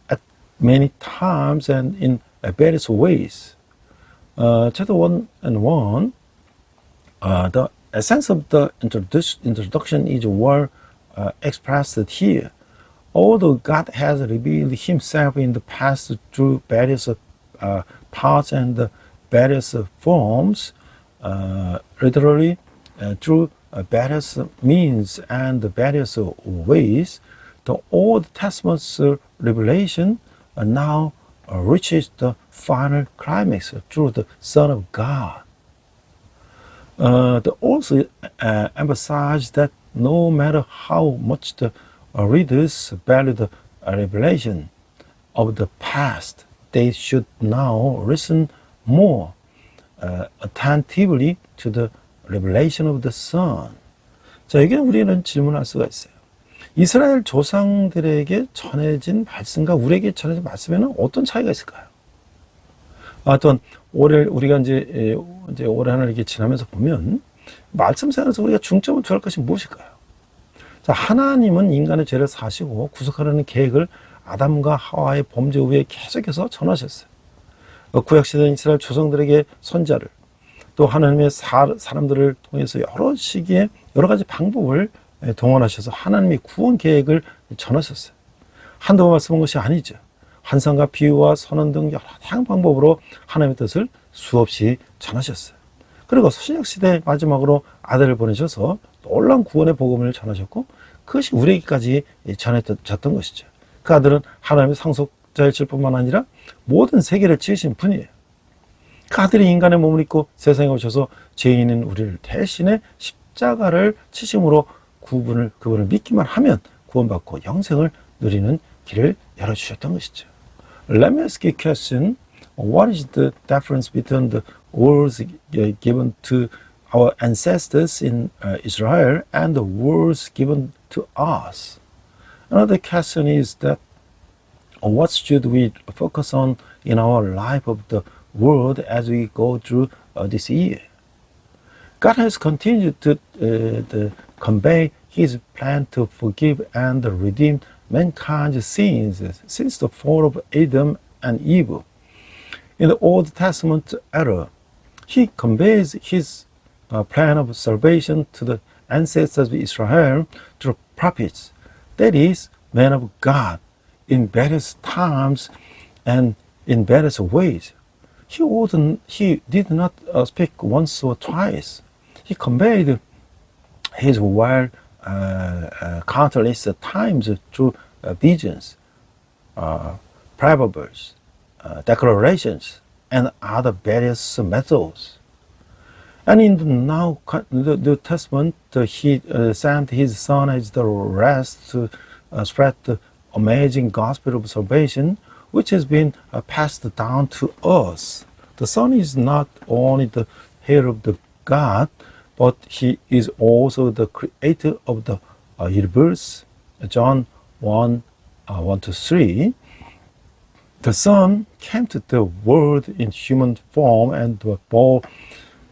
at many times and in various ways. Chapter 1 and 1, the essence of the introduction is well expressed here. Although God has revealed himself in the past through various parts and various forms, literally through various means and various ways, the Old Testament's revelation now reaches the final climax through the Son of God. They also emphasize that no matter how much the readers value the revelation of the past, they should now listen more attentively to the revelation of the Son. 자, 여기에 우리는 질문할 수가 있어요. 이스라엘 조상들에게 전해진 말씀과 우리에게 전해진 말씀에는 어떤 차이가 있을까요? 또한 우리가 이제 올해 하나 이렇게 지나면서 보면 말씀 생활에서 우리가 중점을 두어야 할 것이 무엇일까요? 자, 하나님은 인간의 죄를 사시고 구속하려는 계획을 아담과 하와의 범죄 후에 계속해서 전하셨어요. 구약시대 이스라엘 조상들에게 선자를, 또 하나님의 사람들을 통해서 여러 시기에 여러 가지 방법을 동원하셔서 하나님의 구원 계획을 전하셨어요. 한두 번 말씀한 것이 아니죠. 환상과 비유와 선언 등 여러 다양한 방법으로 하나님의 뜻을 수없이 전하셨어요. 그리고 신약시대 마지막으로 아들을 보내셔서 놀라운 구원의 복음을 전하셨고, 그것이 우리에게까지 전해졌던 것이죠. 그 아들은 하나님의 상속자일 뿐만 아니라 모든 세계를 지으신 분이에요. 그 아들이 인간의 몸을 입고 세상에 오셔서 죄인인 우리를 대신에 십자가를 치심으로 그분을 믿기만 하면 구원받고 영생을 누리는 길을 열어주셨던 것이죠. Let me ask you a question. What is the difference between the words given to our ancestors in Israel and the words given to us? Another question is that what should we focus on in our life of the world as we go through this year? God has continued to convey His plan to forgive and redeem mankind's sins since the fall of Adam and Eve. In the Old Testament era, He conveys His plan of salvation to the ancestors of Israel through prophets, that is, men of God, in various times and in various ways. He did not speak once or twice. He conveyed His word countless times through visions, proverbs, declarations, and other various methods. And in the New Testament, He sent His Son as the rest to spread the amazing gospel of salvation, which has been passed down to us. The Son is not only the heir of the God, but He is also the creator of the universe. John 1:1-3. The Son came to the world in human form and bore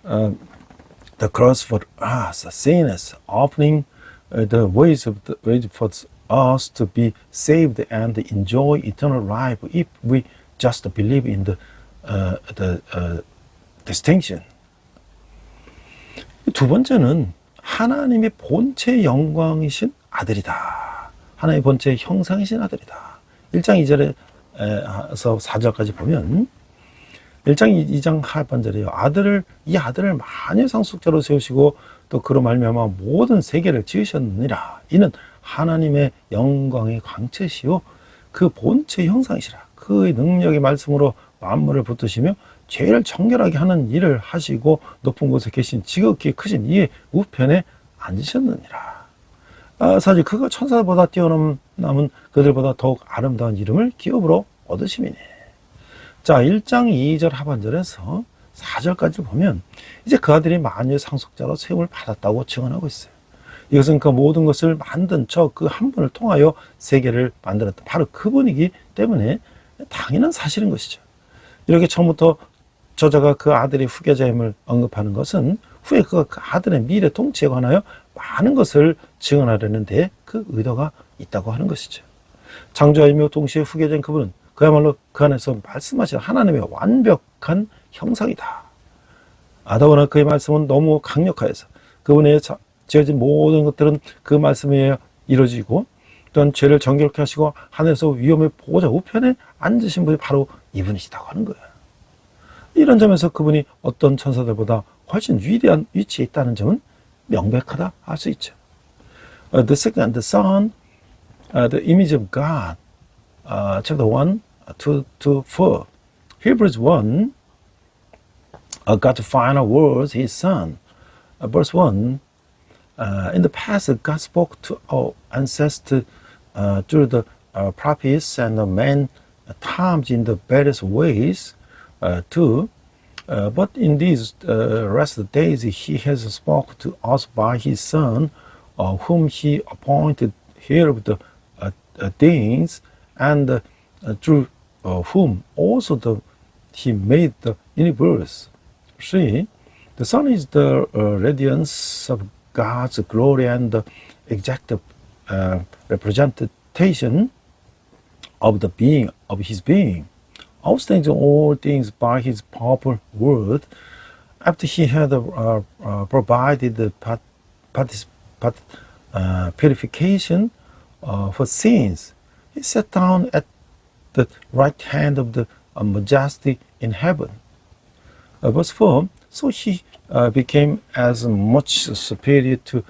the cross for us, sinners, opening the way for us to be saved and enjoy eternal life if we just believe in the distinction. 두 번째는 하나님의 본체 영광이신 아들이다. 하나님의 본체 형상이신 아들이다. 1장 2절에서 4절까지 보면 1장 2장 하반절이에요. 이 아들을 만유의 상속자로 세우시고 또 그로 말미암아 모든 세계를 지으셨느니라. 이는 하나님의 영광의 광채시요 그 본체 형상이시라. 그의 능력의 말씀으로 만물을 붙드시며 죄를 정결하게 하는 일을 하시고 높은 곳에 계신 지극히 크신 이의 우편에 앉으셨느니라. 사실 그가 천사보다 뛰어남은 그들보다 더욱 아름다운 이름을 기업으로 얻으심이니. 자, 1장 2절 하반절에서 4절까지 보면 이제 그 아들이 만유의 상속자로 세움을 받았다고 증언하고 있어요. 이것은 그 모든 것을 만든 그 한 분을 통하여 세계를 만들었던 바로 그분이기 때문에 당연한 사실인 것이죠. 이렇게 처음부터 저자가 그 아들의 후계자임을 언급하는 것은 후에 그 아들의 미래 통치에 관하여 많은 것을 증언하려는 데 그 의도가 있다고 하는 것이죠. 창조자이며 동시에 후계자인 그분은 그야말로 그 안에서 말씀하신 하나님의 완벽한 형상이다. 더구나 그의 말씀은 너무 강력하여서 그분의 지어진 모든 것들은 그 말씀에 의해 이루어지고 또한 죄를 정결케 하시고 하늘에서 위엄의 보호자 우편에 앉으신 분이 바로 이분이시다고 하는 거예요. 이런 점에서 그분이 어떤 천사들보다 훨씬 위대한 위치에 있다는 점은 명백하다 할 수 있죠. The second, the Son, the image of God, chapter 1-4. Hebrews 1, God's final words, His Son. Verse 1, in the past, God spoke to our ancestors through the prophets and the men times in the various ways. 2. But in these rest days, He has spoken to us by His Son, whom He appointed heir of the things, and through whom also He made the universe. 3. The sun is the radiance of God's glory and the exact representation of the being of His being, outstanding all things by His powerful word. After He had provided the purification for sins, He sat down at the right hand of the majesty in heaven. Verse 4, so He became as much superior to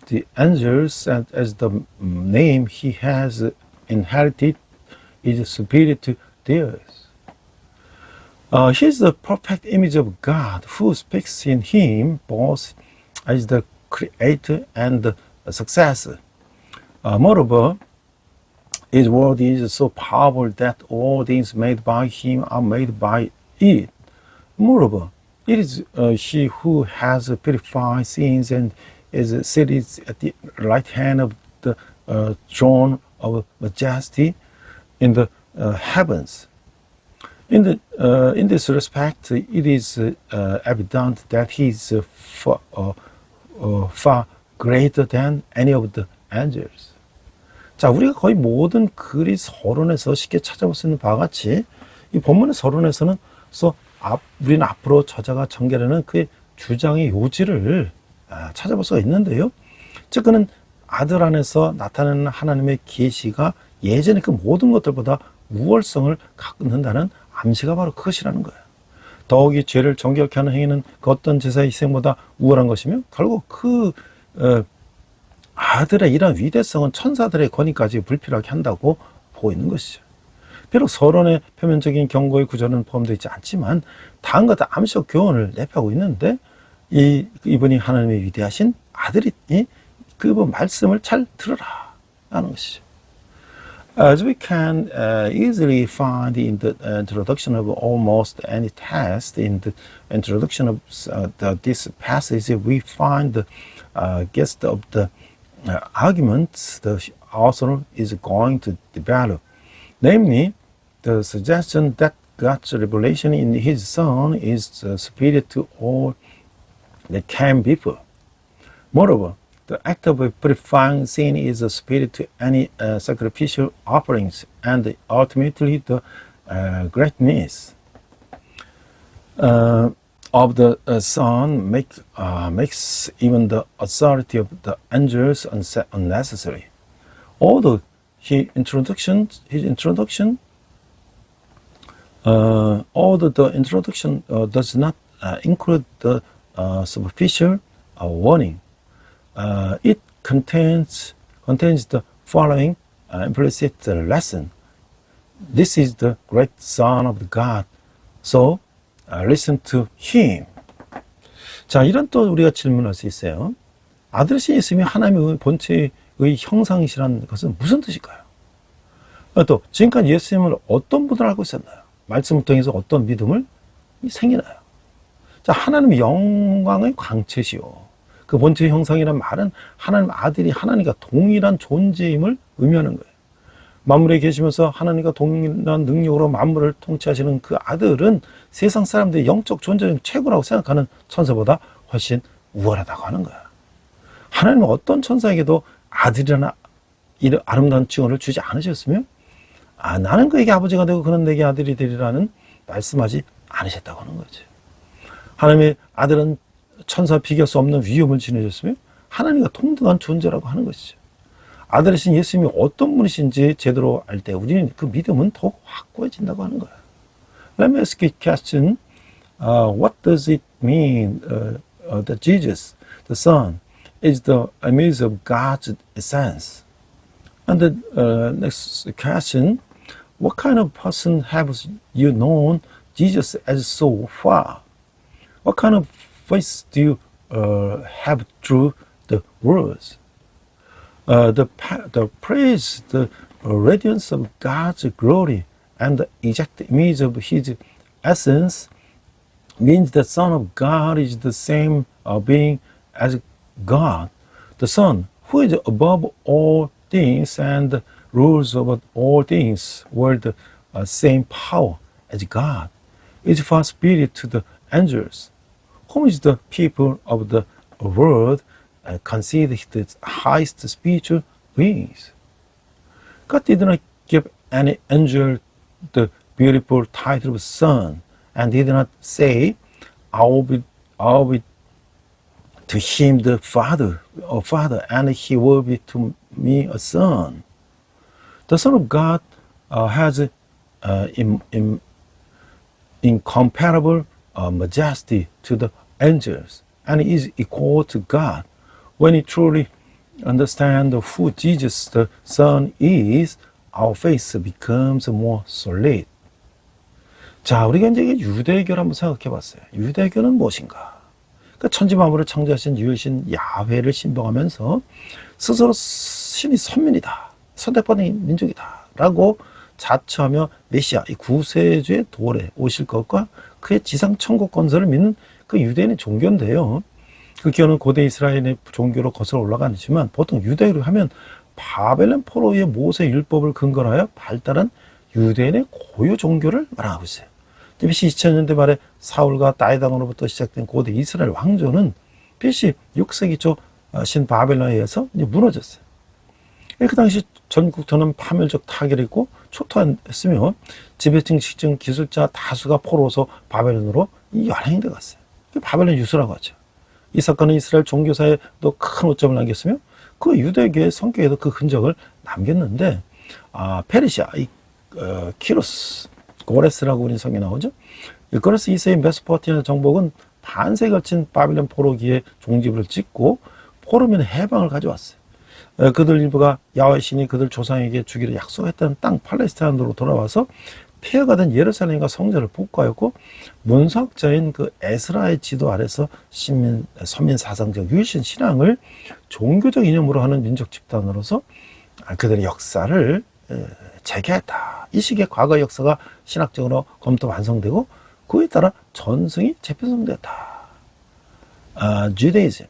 the angels and as the name He has inherited is superior to theirs. He is the perfect image of God who speaks in Him both as the creator and the successor. Moreover, His word is so powerful that all things made by Him are made by it. Moreover, it is He who has purified sins and is seated at the right hand of the throne of majesty in the heavens. In this respect, it is evident that He is far greater than any of the angels. 자, 우리가 거의 모든 글이 서론에서 쉽게 찾아볼 수 있는 바와 같이 이 본문의 서론에서는 우리는 앞으로 저자가 전개하는 그의 주장의 요지를 찾아볼 수가 있는데요. 즉 그는 아들 안에서 나타나는 하나님의 계시가 예전의 그 모든 것들보다 우월성을 갖는다는 암시가 바로 그것이라는 거예요. 더욱이 죄를 정결케 하는 행위는 그 어떤 제사의 희생보다 우월한 것이며 결국 그 아들의 이러한 위대성은 천사들의 권위까지 불필요하게 한다고 보고 있는 것이죠. 비록 서론의 표면적인 경고의 구절은 포함되어 있지 않지만 다음과 같은 암시적 교훈을 내포하고 있는데 이분이 하나님의 위대하신 아들이 그분 말씀을 잘 들으라 하는 것이죠. As we can easily find in the introduction of almost any text, in the introduction of this passage, we find the gist of the arguments the author is going to develop. Namely, the suggestion that God's revelation in His Son is superior to all that came before. Moreover, the act of purifying sin is superior to any sacrificial offerings, and ultimately the greatness of the Son makes even the authority of the angels unnecessary. Although his introduction does not include the superficial warning. It contains the following implicit lesson. This is the great Son of God, so listen to Him. 자, 이런 또 우리가 질문할 수 있어요. 아들이신 예수님이 하나님의 본체의 형상이시라는 것은 무슨 뜻일까요? 또 지금까지 예수님을 어떤 분을 알고 있었나요? 말씀을 통해서 어떤 믿음을 생기나요? 자, 하나님의 영광의 광채시오. 그 본체의 형상이란 말은 하나님 아들이 하나님과 동일한 존재임을 의미하는 거예요. 만물에 계시면서 하나님과 동일한 능력으로 만물을 통치하시는 그 아들은 세상 사람들이 영적 존재 최고라고 생각하는 천사보다 훨씬 우월하다고 하는 거야. 하나님은 어떤 천사에게도 아들이라는 이런 아름다운 칭호를 주지 않으셨으며 나는 그에게 아버지가 되고 그는 내게 아들이 되리라는 말씀하지 않으셨다고 하는 거지. 하나님의 아들은 천사 비교할 수 없는 위엄을 지니셨으며 하나님과 동등한 존재라고 하는 것이죠. 아들이신 예수님이 어떤 분이신지 제대로 알 때 우리는 그 믿음은 더욱 확고해진다고 하는 거예요. Let me ask you a question. What does it mean that Jesus, the Son, is the image of God's essence? And the next question, what kind of person have you known Jesus as so far? What kind of faith do you have through the words? The praise, the radiance of God's glory and the exact image of His essence means the Son of God is the same being as God. The Son, who is above all things and rules over all things, were the same power as God, is far superior to the angels, whom is the people of the world consider his highest spiritual beings. God did not give any angel the beautiful title of son, and did not say, I will be to him the father, and he will be to me a son. The Son of God has incomparable majesty to the angels, and is equal to God. When we truly understand who Jesus the Son is, our faith becomes more solid. 자, 우리가 이제 유대교를 한번 생각해 봤어요. 유대교는 무엇인가? 그러니까 천지만물을 창조하신 유일신 야훼를 신봉하면서 스스로 신이 선민이다, 선택받은 민족이다 라고 자처하며 메시아, 이 구세주의 도래 오실 것과 그의 지상 천국 건설을 믿는 그 유대인의 종교인데요. 그 기원은 고대 이스라엘의 종교로 거슬러 올라가지만 보통 유대교를 하면 바벨론 포로의 모세 율법을 근거로 하여 발달한 유대인의 고유 종교를 말하고 있어요. BC 2000년대 말에 사울과 다이당으로부터 시작된 고대 이스라엘 왕조는 BC 6세기 초 신바벨론에 의해서 이제 무너졌어요. 그 당시 전국토는 파멸적 타결이 있고 초토화했으며 지배층, 식증, 기술자 다수가 포로서 바벨론으로 연행이 돼 갔어요. 바벨론 유수라고 하죠. 이 사건은 이스라엘 종교사에도 큰 오점을 남겼으며 그 유대교의 성격에도 그 흔적을 남겼는데 페르시아, 키로스, 고레스라고 우리 성에 나오죠. 고레스 2세의 메소포타미아 정복은 반세에 걸친 바벨론 포로기에 종지부를 찍고 포로민 해방을 가져왔어요. 그들 일부가 야훼 신이 그들 조상에게 주기로 약속했던 땅 팔레스타인으로 돌아와서 폐허가 된 예루살렘과 성전을 복구하였고 문석자인 그 에스라의 지도 아래서 선민 사상적 유일신 신앙을 종교적 이념으로 하는 민족 집단으로서 그들의 역사를 재개했다. 이 시기에 과거 역사가 신학적으로 검토 완성되고 그에 따라 전승이 재편성되었다. Judaism,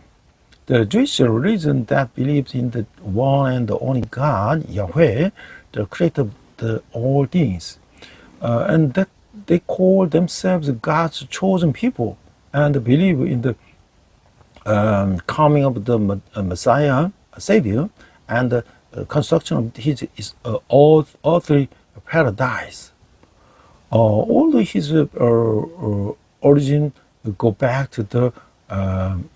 the Jewish religion that believes in the one and the only God, Yahweh, the creator of all things, and that they call themselves God's chosen people and believe in the coming of the Messiah, Savior, and the construction of his earthly paradise. All his origin go back to the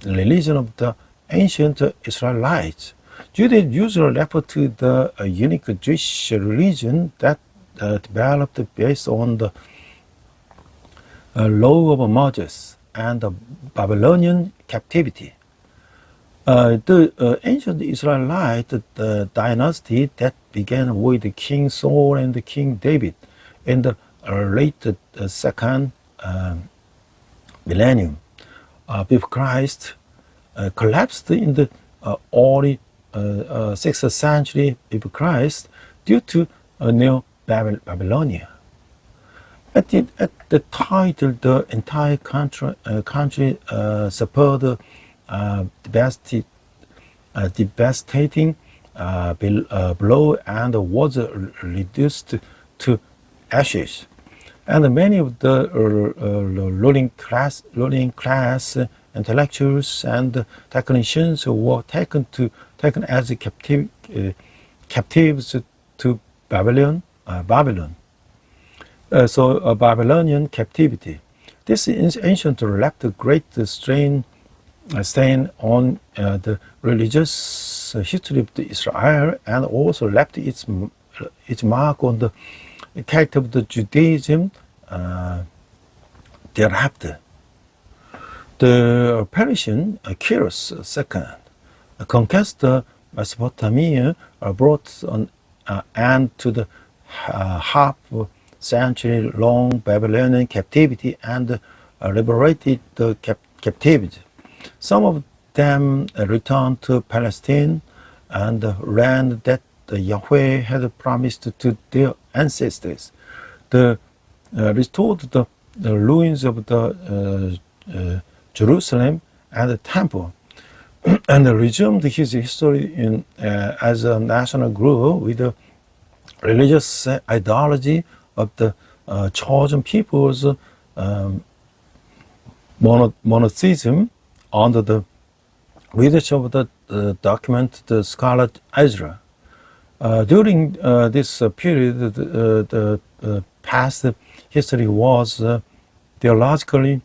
religion of the ancient Israelites. Judaism usually refer to the unique Jewish religion that developed based on the law of Moses and the Babylonian captivity. The ancient Israelite dynasty that began with King Saul and King David in the late second millennium before Christ collapsed in the early 6th century before Christ due to Neo-Babylonia. At the title, the entire country suffered devastating blow and was reduced to ashes. And many of the ruling class intellectuals and technicians were taken as captives to Babylon. So Babylonian captivity. This ancient left a great stain on the religious history of Israel, and also left its mark on the character of the Judaism thereafter. The Persian Cyrus II conquered Mesopotamia, brought an end to the half-century-long Babylonian captivity and liberated the captives. Some of them returned to Palestine and the land that Yahweh had promised to their ancestors. They restored the ruins of the Jerusalem and the temple, and resumed his history as a national group with the religious ideology of the chosen peoples monotheism under the leadership of the document the scholar Ezra. During this period, the past history was theologically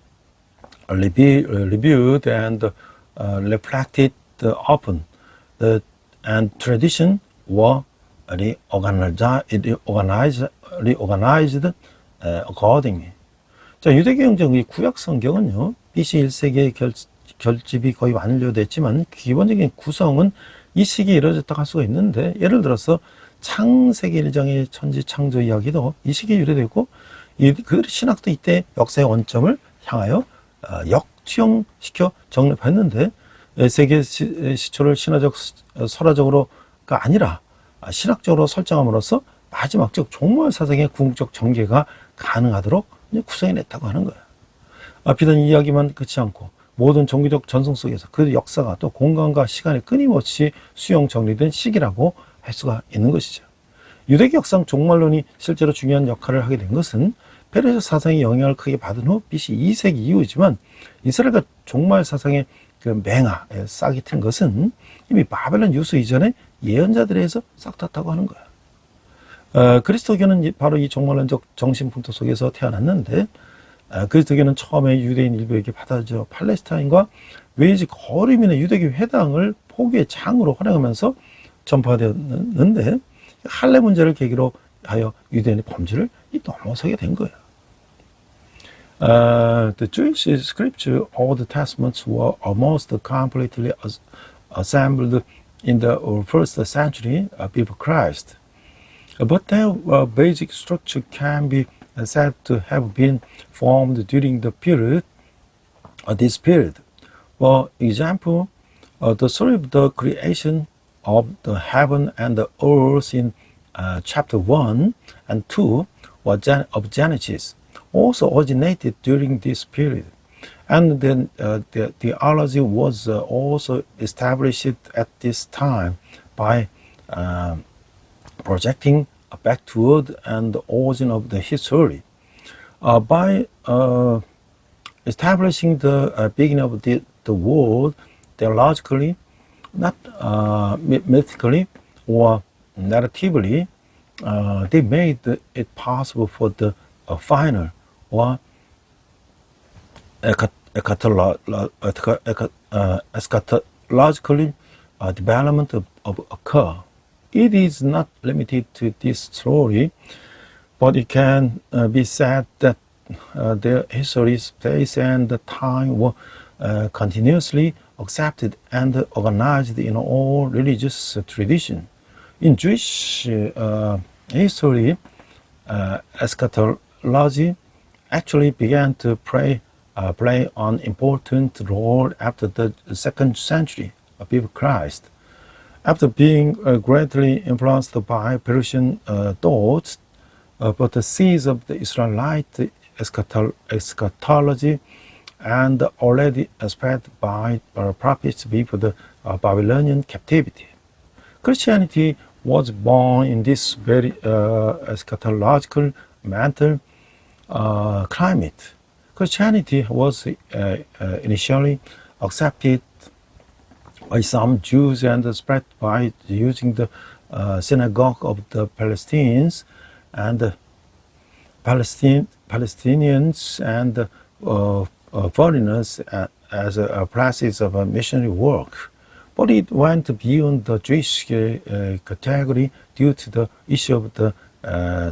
reviewed and reflected upon, and tradition were reorganized accordingly. 자, 유대교 영적의 구약 성경은요, BC 1세기에 결집이 거의 완료됐지만 기본적인 구성은 이 시기에 이루어졌다고 할 수가 있는데, 예를 들어서 창세기 1장의 천지 창조 이야기도 이 시기에 유래되고, 그 신학도 이때 역사의 원점을 향하여 역투영시켜 정립했는데, 세계 시초를 신화적 설화적으로가 아니라 신학적으로 설정함으로써 마지막 즉 종말 사상의 궁극적 전개가 가능하도록 구성해냈다고 하는 거예요. 비단 이야기만 그렇지 않고 모든 종교적 전성 속에서 그 역사가 또 공간과 시간에 끊임없이 수용 정리된 시기라고 할 수가 있는 것이죠. 유대교 역상 종말론이 실제로 중요한 역할을 하게 된 것은 페르시아 사상의 영향을 크게 받은 후 BC 2세기 이후이지만, 이스라엘과 종말 사상의 그 맹아에 싹이 튼 것은 이미 바벨론 유수 이전에 예언자들에 의해서 싹 탔다고 하는 거예요. 그리스도교는 바로 이 종말론적 정신풍토 속에서 태어났는데, 그리스도교는 처음에 유대인 일부에게 받아져 팔레스타인과 웨일즈 거류민의 유대교 회당을 포교의 장으로 활용하면서 전파되었는데, 할례 문제를 계기로 하여 유대인의 범죄를 넘어서게 된 거예요. The Jewish scripture, Old Testaments were almost completely assembled in the first century before Christ. But their basic structure can be said to have been formed during this period. For example, the story of the creation of the heaven and the earth in chapter 1 and 2 of Genesis also originated during this period. And then the theology was also established at this time by projecting back toward and the origin of the history. By establishing the beginning of the world theologically, not mythically or narratively, they made it possible for the final or eschatologically development of occur. It is not limited to this story, but it can be said that their history, space, and time were continuously accepted and organized in all religious traditions. In Jewish history, eschatology actually began to play an important role after the 2nd century before Christ. After being greatly influenced by Persian thoughts, but the seeds of the Israelite eschatology and already spread by prophets before the Babylonian captivity. Christianity was born in this very eschatological mental climate. Christianity was initially accepted by some Jews and spread by using the synagogue of the Palestinians and Palestinians and foreigners as a process of missionary work. But it went beyond the Jewish category due to the issue of the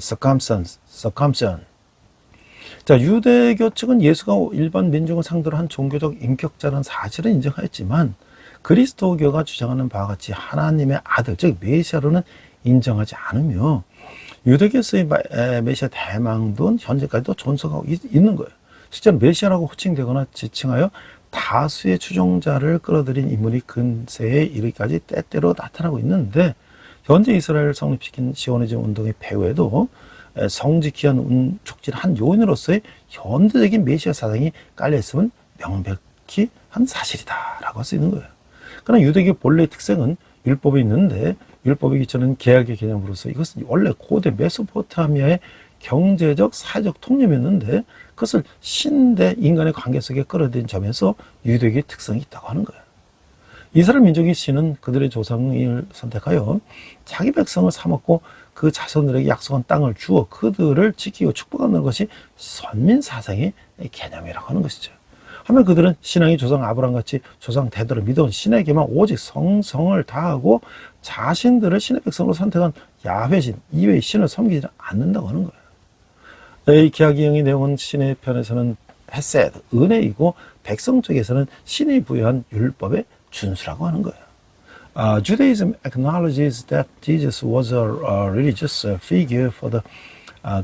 circumcision. 자, 유대교 측은 예수가 일반 민족을 상대로 한 종교적 인격자라는 사실을 인정하였지만, 그리스도교가 주장하는 바와 같이 하나님의 아들, 즉 메시아로는 인정하지 않으며, 유대교에서의 메시아 대망도 현재까지도 존속하고 있는 거예요. 실제로 메시아라고 호칭되거나 지칭하여 다수의 추종자를 끌어들인 인물이 근세에 이르기까지 때때로 나타나고 있는데, 현재 이스라엘을 성립시킨 시오니즘 운동의 배후에도 성직기한 촉진한 요인으로서의 현대적인 메시아 사상이 깔려있음은 명백히 한 사실이다라고 할 수 있는 거예요. 그러나 유대교 본래의 특성은 율법이 있는데, 율법이 기초는 계약의 개념으로서 이것은 원래 고대 메소포타미아의 경제적, 사회적 통념이었는데 그것을 신대 인간의 관계 속에 끌어들인 점에서 유대교의 특성이 있다고 하는 거예요. 이스라엘 민족의 신은 그들의 조상을 선택하여 자기 백성을 삼았고 그 자손들에게 약속한 땅을 주어 그들을 지키고 축복하는 것이 선민사상의 개념이라고 하는 것이죠. 하면 그들은 신앙이 조상 아브라함같이 조상 대대로 믿어온 신에게만 오직 성성을 다하고 자신들을 신의 백성으로 선택한 야훼신, 이외의 신을 섬기지 않는다고 하는 거예요. 이 기하기형의 내용은 신의 편에서는 헤세드, 은혜이고 백성 쪽에서는 신이 부여한 율법의 준수라고 하는 거예요. Judaism acknowledges that Jesus was a religious figure for the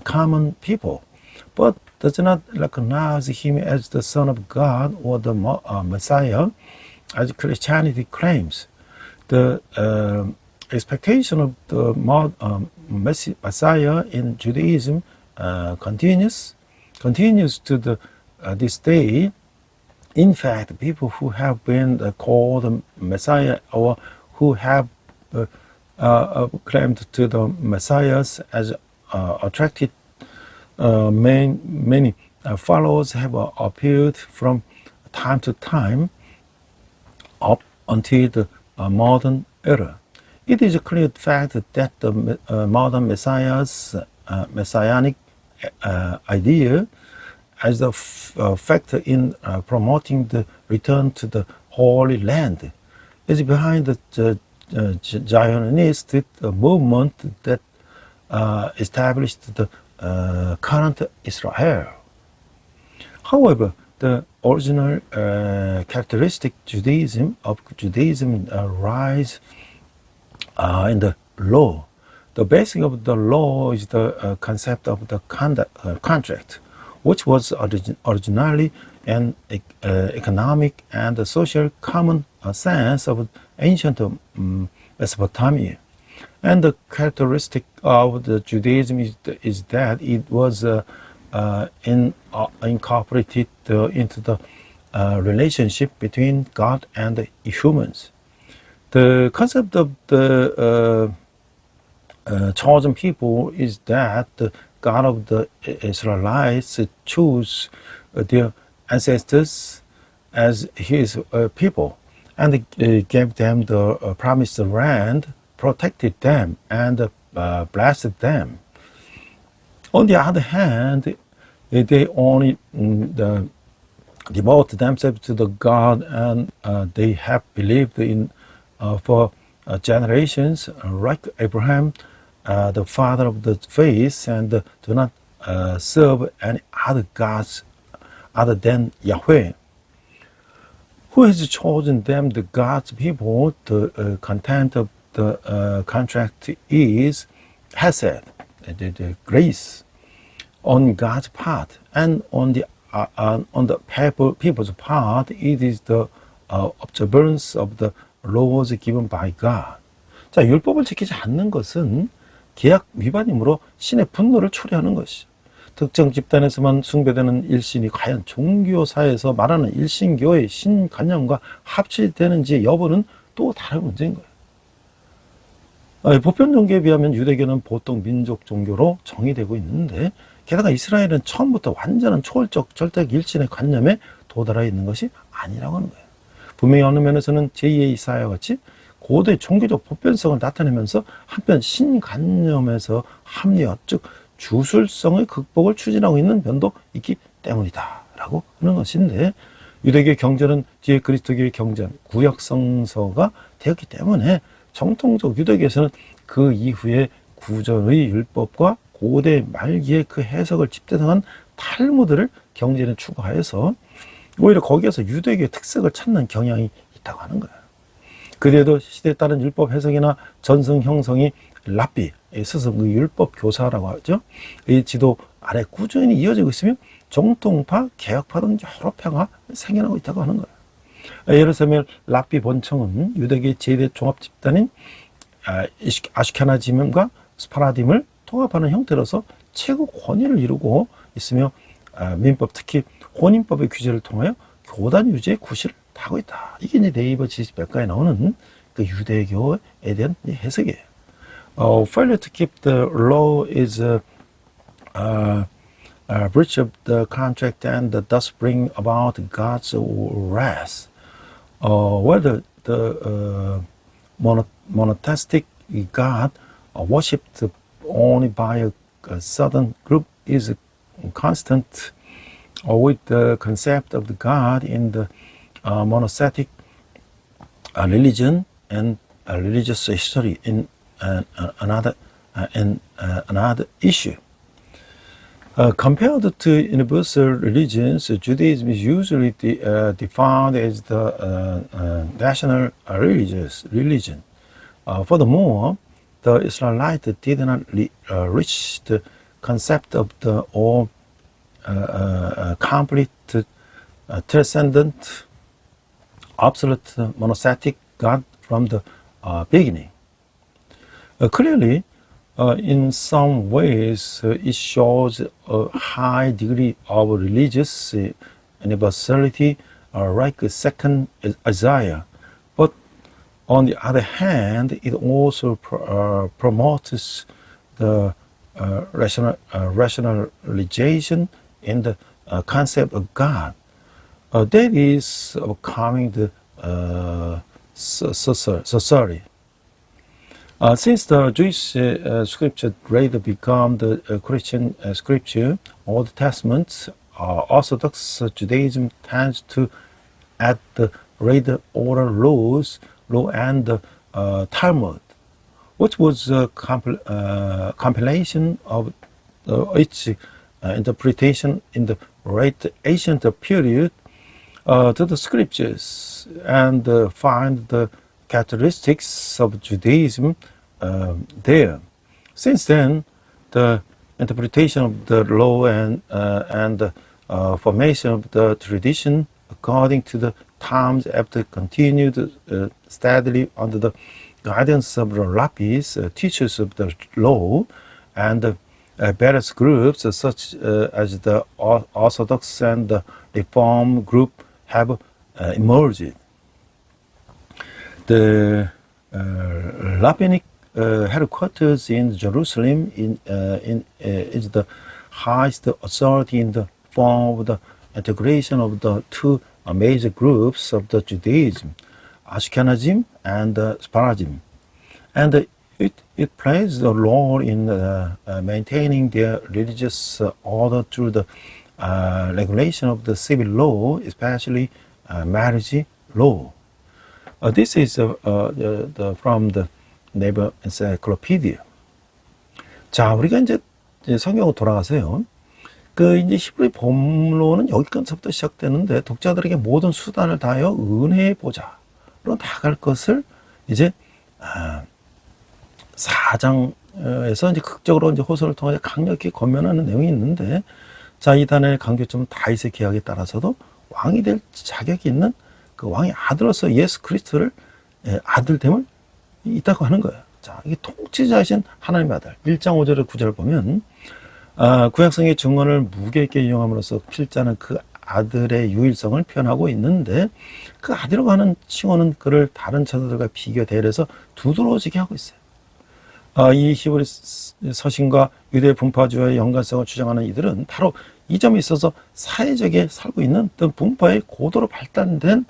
common people, but does not recognize him as the Son of God or the Messiah, as Christianity claims. The expectation of the Messiah in Judaism continues to this day. In fact, people who have been called Messiah or who have claimed to the Messiahs as attracted many followers have appeared from time to time up until the modern era. It is a clear fact that the modern Messiah's messianic idea as a factor in promoting the return to the Holy Land is behind the Zionist movement that established the current Israel. However, the original characteristic of Judaism rise in the law. The basic of the law is the concept of the contract, which was originally an economic and social common sense of ancient Mesopotamia. And the characteristic of the Judaism is that it was incorporated into the relationship between God and humans. The concept of the chosen people is that the God of the Israelites chose their ancestors as his people and gave them the promised land, protected them, and blessed them. On the other hand, they only devote themselves to the God and they have believed in for generations, like Abraham, the father of the faith, and do not serve any other gods other than Yahweh. Who has chosen them, the God's people? The content of the contract is hesed, the grace, on God's part, and on the people's part, it is the observance of the laws given by God. 자, 율법을 지키지 않는 것은 계약 위반이므로 신의 분노를 초래하는 것이죠. 특정 집단에서만 숭배되는 일신이 과연 종교사에서 말하는 일신교의 신관념과 합치되는지 여부는 또 다른 문제인 거예요. 보편 종교에 비하면 유대교는 보통 민족 종교로 정의되고 있는데 게다가 이스라엘은 처음부터 완전한 초월적 절대적 일신의 관념에 도달해 있는 것이 아니라고 하는 거예요. 분명히 어느 면에서는 제2의 이사야와 같이 고대 종교적 보편성을 나타내면서 한편 신관념에서 합리화, 즉 주술성의 극복을 추진하고 있는 면도 있기 때문이다라고 하는 것인데, 유대교의 경전은 뒤에 그리스도교의 경전, 구약성서가 되었기 때문에 정통적 유대교에서는 그 이후에 구절의 율법과 고대 말기에 그 해석을 집대성한 탈무드를 경전에 추가해서 오히려 거기에서 유대교의 특색을 찾는 경향이 있다고 하는 거예요. 그래도 시대에 따른 율법 해석이나 전승 형성이 랍비, 스승, 율법 교사라고 하죠. 이 지도 아래 꾸준히 이어지고 있으며 정통파, 개혁파 등 여러 파가 생겨나고 있다고 하는 거예요. 예를 들면 랍비 본청은 유대교의 제대 종합 집단인 아슈케나즘과 스파라딤을 통합하는 형태로서 최고 권위를 이루고 있으며 민법, 특히 혼인법의 규제를 통하여 교단 유지의 구실을 하고 있다. 이게 이제 네이버 지식백과에 나오는 그 유대교에 대한 해석이에요. Failure to keep the law is breach of the contract and thus bring about God's wrath. Whether the monotheistic God worshipped only by a certain group is constant with the concept of the God in the monotheistic religion and religious history in another issue. Compared to universal religions, Judaism is usually defined as the national religion. Furthermore, the Israelites did not reach the concept of the all complete, transcendent, absolute monotheistic God from the beginning. Clearly, in some ways, it shows a high degree of religious universality, like second Isaiah. But on the other hand, it also promotes the rationalization in the concept of God. That is becoming the sorcery. Since the Jewish scripture later became the Christian scripture, Old Testament, Orthodox Judaism tends to add the later oral law and the Talmud, which was a compilation of each interpretation in the late ancient period to the scriptures and find the characteristics of Judaism there. Since then, the interpretation of the law and the formation of the tradition according to the times after continued steadily under the guidance of the rabbis, teachers of the law, and various groups such as the Orthodox and the Reform group have emerged. The rabbinic headquarters in Jerusalem is the highest authority in the form of the integration of the two major groups of the Judaism, Ashkenazim and Sephardim, and it plays a role in maintaining their religious order through the regulation of the civil law, especially marriage law. This is from the Naval Encyclopedia. 자, 우리가 이제 성경으로 돌아가세요. 이제 히브리 본론은 여기까지부터 시작되는데 독자들에게 모든 수단을 다하여 은혜의 보좌로 나갈 것을 이제 4장에서 이제 극적으로 이제 호소를 통해 강력히 권면하는 내용이 있는데, 자, 이 단의 강조점은 다윗의 계약에 따라서도 왕이 될 자격이 있는 그 왕의 아들로서 예수 그리스도를 아들됨을 있다고 하는 거예요. 자, 이게 통치자이신 하나님의 아들. 1장 5절 9절 보면 구약성의 증언을 무게 있게 인용함으로써 필자는 그 아들의 유일성을 표현하고 있는데, 그 아들이라고 하는 칭호는 그를 다른 천사들과 비교 대결해서 두드러지게 하고 있어요. 이 히브리 서신과 유대 분파주의 연관성을 주장하는 이들은 바로 이 점에 있어서 사회적에 살고 있는 어떤 분파의 고도로 발달된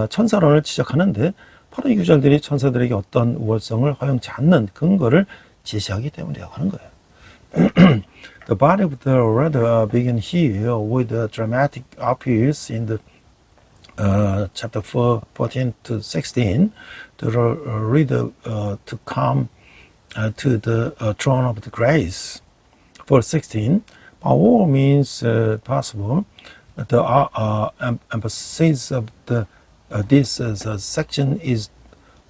천사론을 지적하는데, 바로 이 구절들이 천사들에게 어떤 우월성을 허용치 않는 근거를 제시하기 때문이라고 하는 거예요. The body of the letter begin here with the dramatic appeals in the chapter 14 to 16 to the reader to come to the throne of the grace. For 16, by all means possible, the emphasis of this section is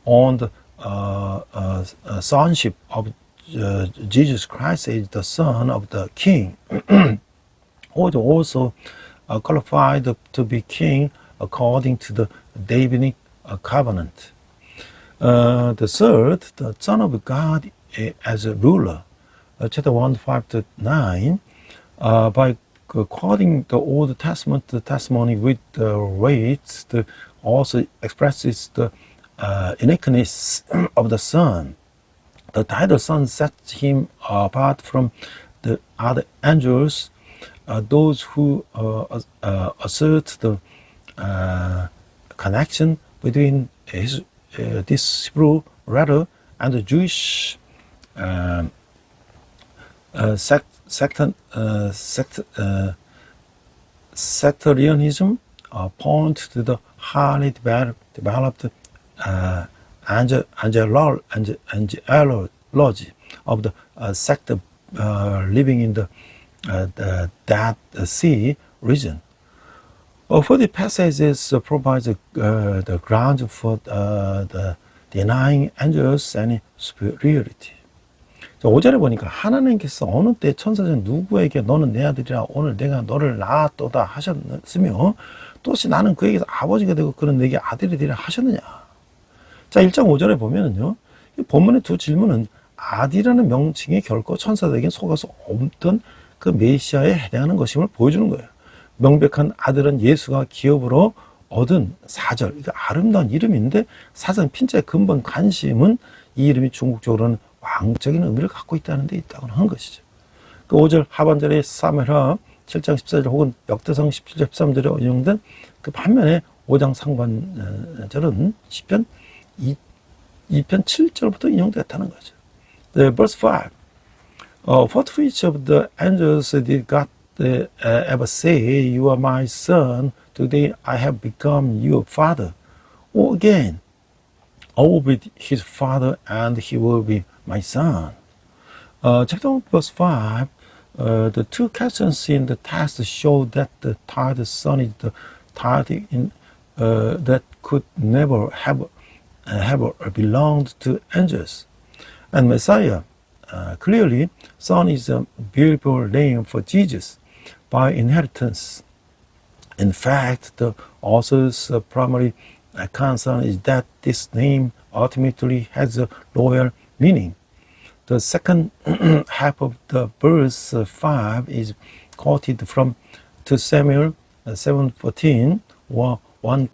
on the sonship of Jesus Christ is the Son of the King, who is also qualified to be King according to the Davidic covenant. The third, the Son of God as a ruler, chapter 1, 5 to 9, by quoting the Old Testament, the testimony with the weights, also expresses the uniqueness of the Son. The title Son sets him apart from the other angels, those who assert the connection between this Hebrew letter and the Jewish sectarianism, point to the highly developed angelology of the sect living in the Dead Sea region. For the passages provides the ground for the denying angels any superiority. 5절에 보니까 하나님께서 어느 때 천사장 누구에게 너는 내 아들이라 오늘 내가 너를 낳았도다 하셨으며 또시 나는 그에게서 아버지가 되고 그는 내게 아들이 되리라 하셨느냐. 자, 1장 5절에 보면은요, 이 본문의 두 질문은 아들이라는 명칭이 결코 천사들에게 속아서 없던 그 메시아에 해당하는 것임을 보여주는 거예요. 명백한 아들은 예수가 기업으로 얻은 4절, 이거 아름다운 이름인데 사전 핀자의 근본 관심은 이 이름이 중국적으로는 왕적인 의미를 갖고 있다는 데 있다고 하는 것이죠. 그 5절 하반절에 사무엘하 7장 14절 혹은 역대상 17절 13절에 인용된 그 반면에 5장 상반절은 시편 2편 7절부터 인용됐다는 거죠. The verse 5. For to which of the angels did God ever say, You are my son, today I have become your father? Or again, I will be his father and he will be my son. Check out verse 5. The two questions in the text show that the titled son is the title that could never have belonged to angels. And Messiah, clearly, son is a beautiful name for Jesus by inheritance. In fact, the author's primary concern is that this name ultimately has a royal meaning. The second half of the verse 5 is quoted from 2 Samuel 7:14 or 1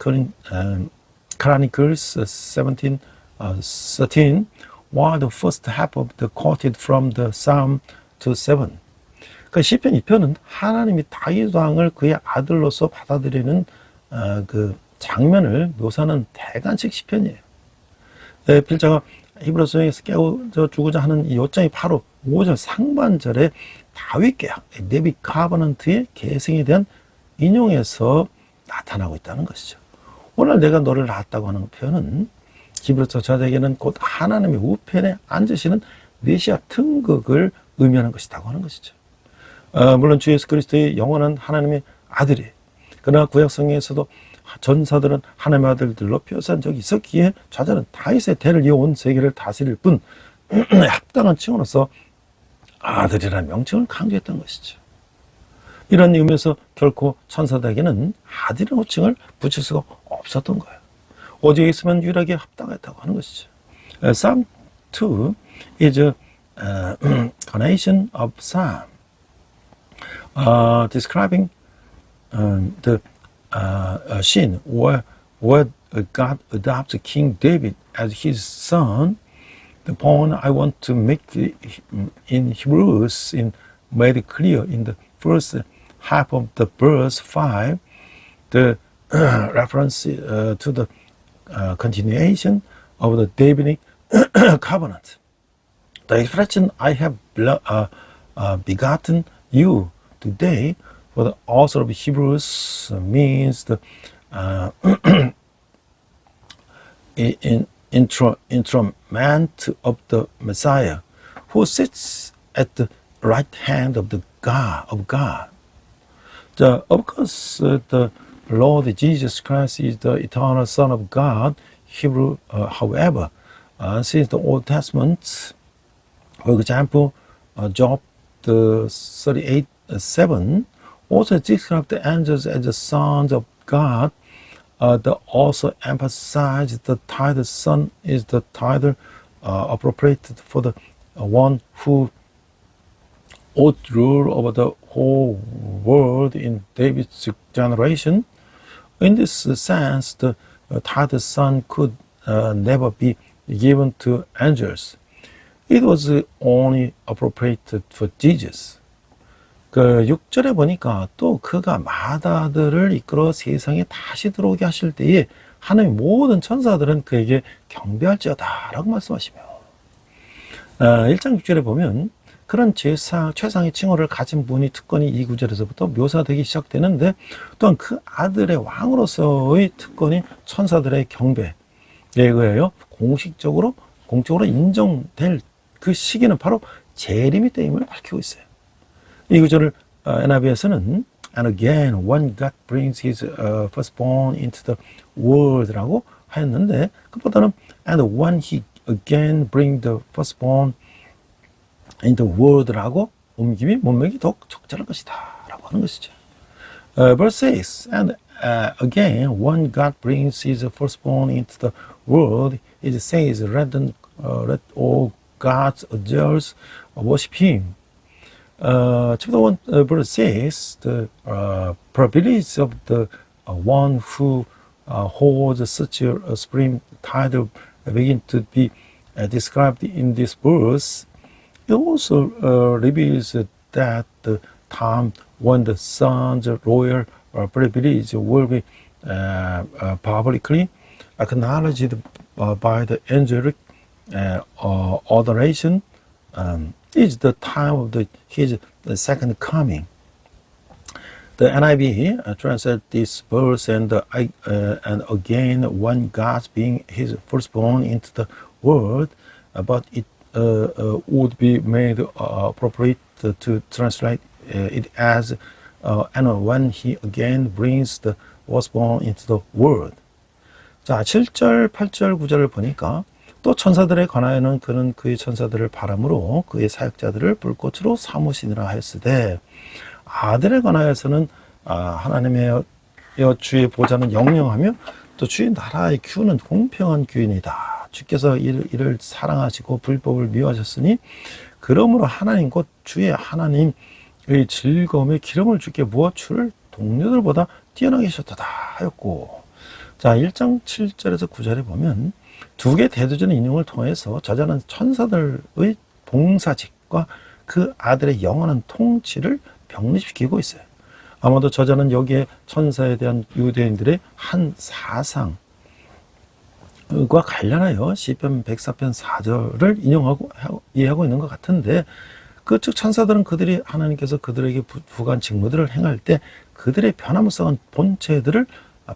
Chronicles 17:13, while the first half of the quoted from the Psalm 2:7. 그 시편 2편은 하나님이 다윗 왕을 그의 아들로서 받아들이는 그 장면을 묘사하는 대관식 시편이에요. 필자가 히브리서에서 깨워주고자 하는 이 요점이 바로 5절 상반절에 다윗 계약, 네비 카버넌트의 계승에 대한 인용에서 나타나고 있다는 것이죠. 오늘 내가 너를 낳았다고 하는 표현은 히브리서 저자에게는 곧 하나님의 우편에 앉으시는 메시아 등극을 의미하는 것이라고 하는 것이죠. 물론 주 예수 그리스도의 영원한 하나님의 아들이에요. 그러나 구약성경에서도 전사들은 하나님의 아들들로 표시한 적이 있었기에 저자는 다윗의 대를 이어온 세계를 다스릴 뿐 합당한 칭호로서 아들이라는 명칭을 강조했던 것이죠. 이런 의미에서 결코 천사들에게는 아들이라는 호칭을 붙일 수가 없었던 거예요. 오직 있으면 유일하게 합당했다고 하는 것이죠. Psalm 2 is a carnation of Psalm, describing the scene where God adopts King David as his son. The point I want to make in Hebrews made clear in the first half of the verse 5, the reference to the continuation of the Davidic covenant. The expression I have begotten you today for the author of Hebrews means the instrument of the Messiah who sits at the right hand of the God. Of course, the Lord Jesus Christ is the eternal Son of God. Hebrew, however, since the Old Testament, for example, Job 38:7 also describes the angels as the sons of God. The author emphasized the title son is the title appropriated for the one who ought rule over the whole world in David's generation. In this sense, the title son could never be given to angels. It was only appropriated for Jesus. 그 6절에 보니까 또 그가 마다들을 이끌어 세상에 다시 들어오게 하실 때에 하나님의 모든 천사들은 그에게 경배할지어다 라고 말씀하시며 1장 6절에 보면 그런 최상의 칭호를 가진 분이 특권이 2구절에서부터 묘사되기 시작되는데 또한 그 아들의 왕으로서의 특권이 천사들의 경배에 의하여 공적으로 인정될 그 시기는 바로 재림의 때임을 밝히고 있어요. 이 구절을 NIV에서는 And again, when God brings his firstborn into the world라고 하였는데 그보다는 And when he again bring the firstborn into the world라고 옮김이 문맥이 더욱 적절할 것이다 라고 하는 것이죠. Verse 6 And again, when God brings his firstborn into the world, it says, let all God's angels worship him. Chapter 1, verse 6, the probabilities of the one who holds such a supreme title begin to be described in this verse. It also reveals that the time when the son's royal privileges will be publicly acknowledged by the angelic adoration is the time of his second coming. The NIV translates this verse and again when God's being his firstborn into the world, but it would be made appropriate to translate it as and when he again brings the firstborn into the world. 자, 7절, 8절, 9절을 보니까 또 천사들에 관하여는 그는 그의 천사들을 바람으로 그의 사역자들을 불꽃으로 삼으시니라 하였으되 아들에 관하여서는 하나님의 주의 보좌는 영영하며 또 주의 나라의 규는 공평한 규인이다. 주께서 이를 사랑하시고 불법을 미워하셨으니 그러므로 하나님 곧 주의 하나님의 즐거움에 기름을 주께 부어 주를 동료들보다 뛰어나게 하셨도다 하였고 자 1장 7절에서 9절에 보면 두 개의 대두전 인용을 통해서 저자는 천사들의 봉사직과 그 아들의 영원한 통치를 병립시키고 있어요. 아마도 저자는 여기에 천사에 대한 유대인들의 한 사상과 관련하여 시편 104편 4절을 이해하고 있는 것 같은데 즉 천사들은 그들이 하나님께서 그들에게 부과한 직무들을 행할 때 그들의 변화무쌍한 본체들을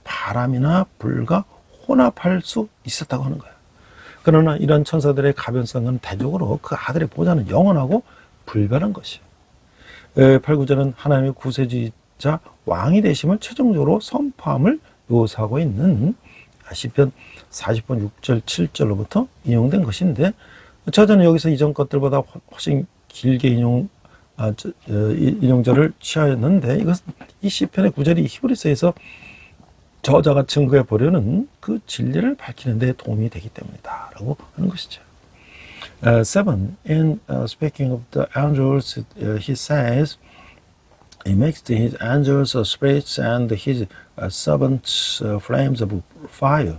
바람이나 불과 혼합할 수 있었다고 하는 거예요. 그러나 이런 천사들의 가변성은 대조적으로 그 아들의 보좌는 영원하고 불변한 것이에요. 8, 9절은 하나님의 구세주이자 왕이 되심을 최종적으로 선포함을 묘사하고 있는 시편 40편 6절 7절로부터 인용된 것인데 저자는 여기서 이전 것들보다 훨씬 길게 인용절을 취하였는데 이것은 이 시편의 9절이 히브리서에서 저자가 증거해 보려는 그 진리를 밝히는 데 도움이 되기 때문이다 라고 하는 것이죠. 7. In speaking of the angels, he says, he makes his angels spirits and his servants flames of fire.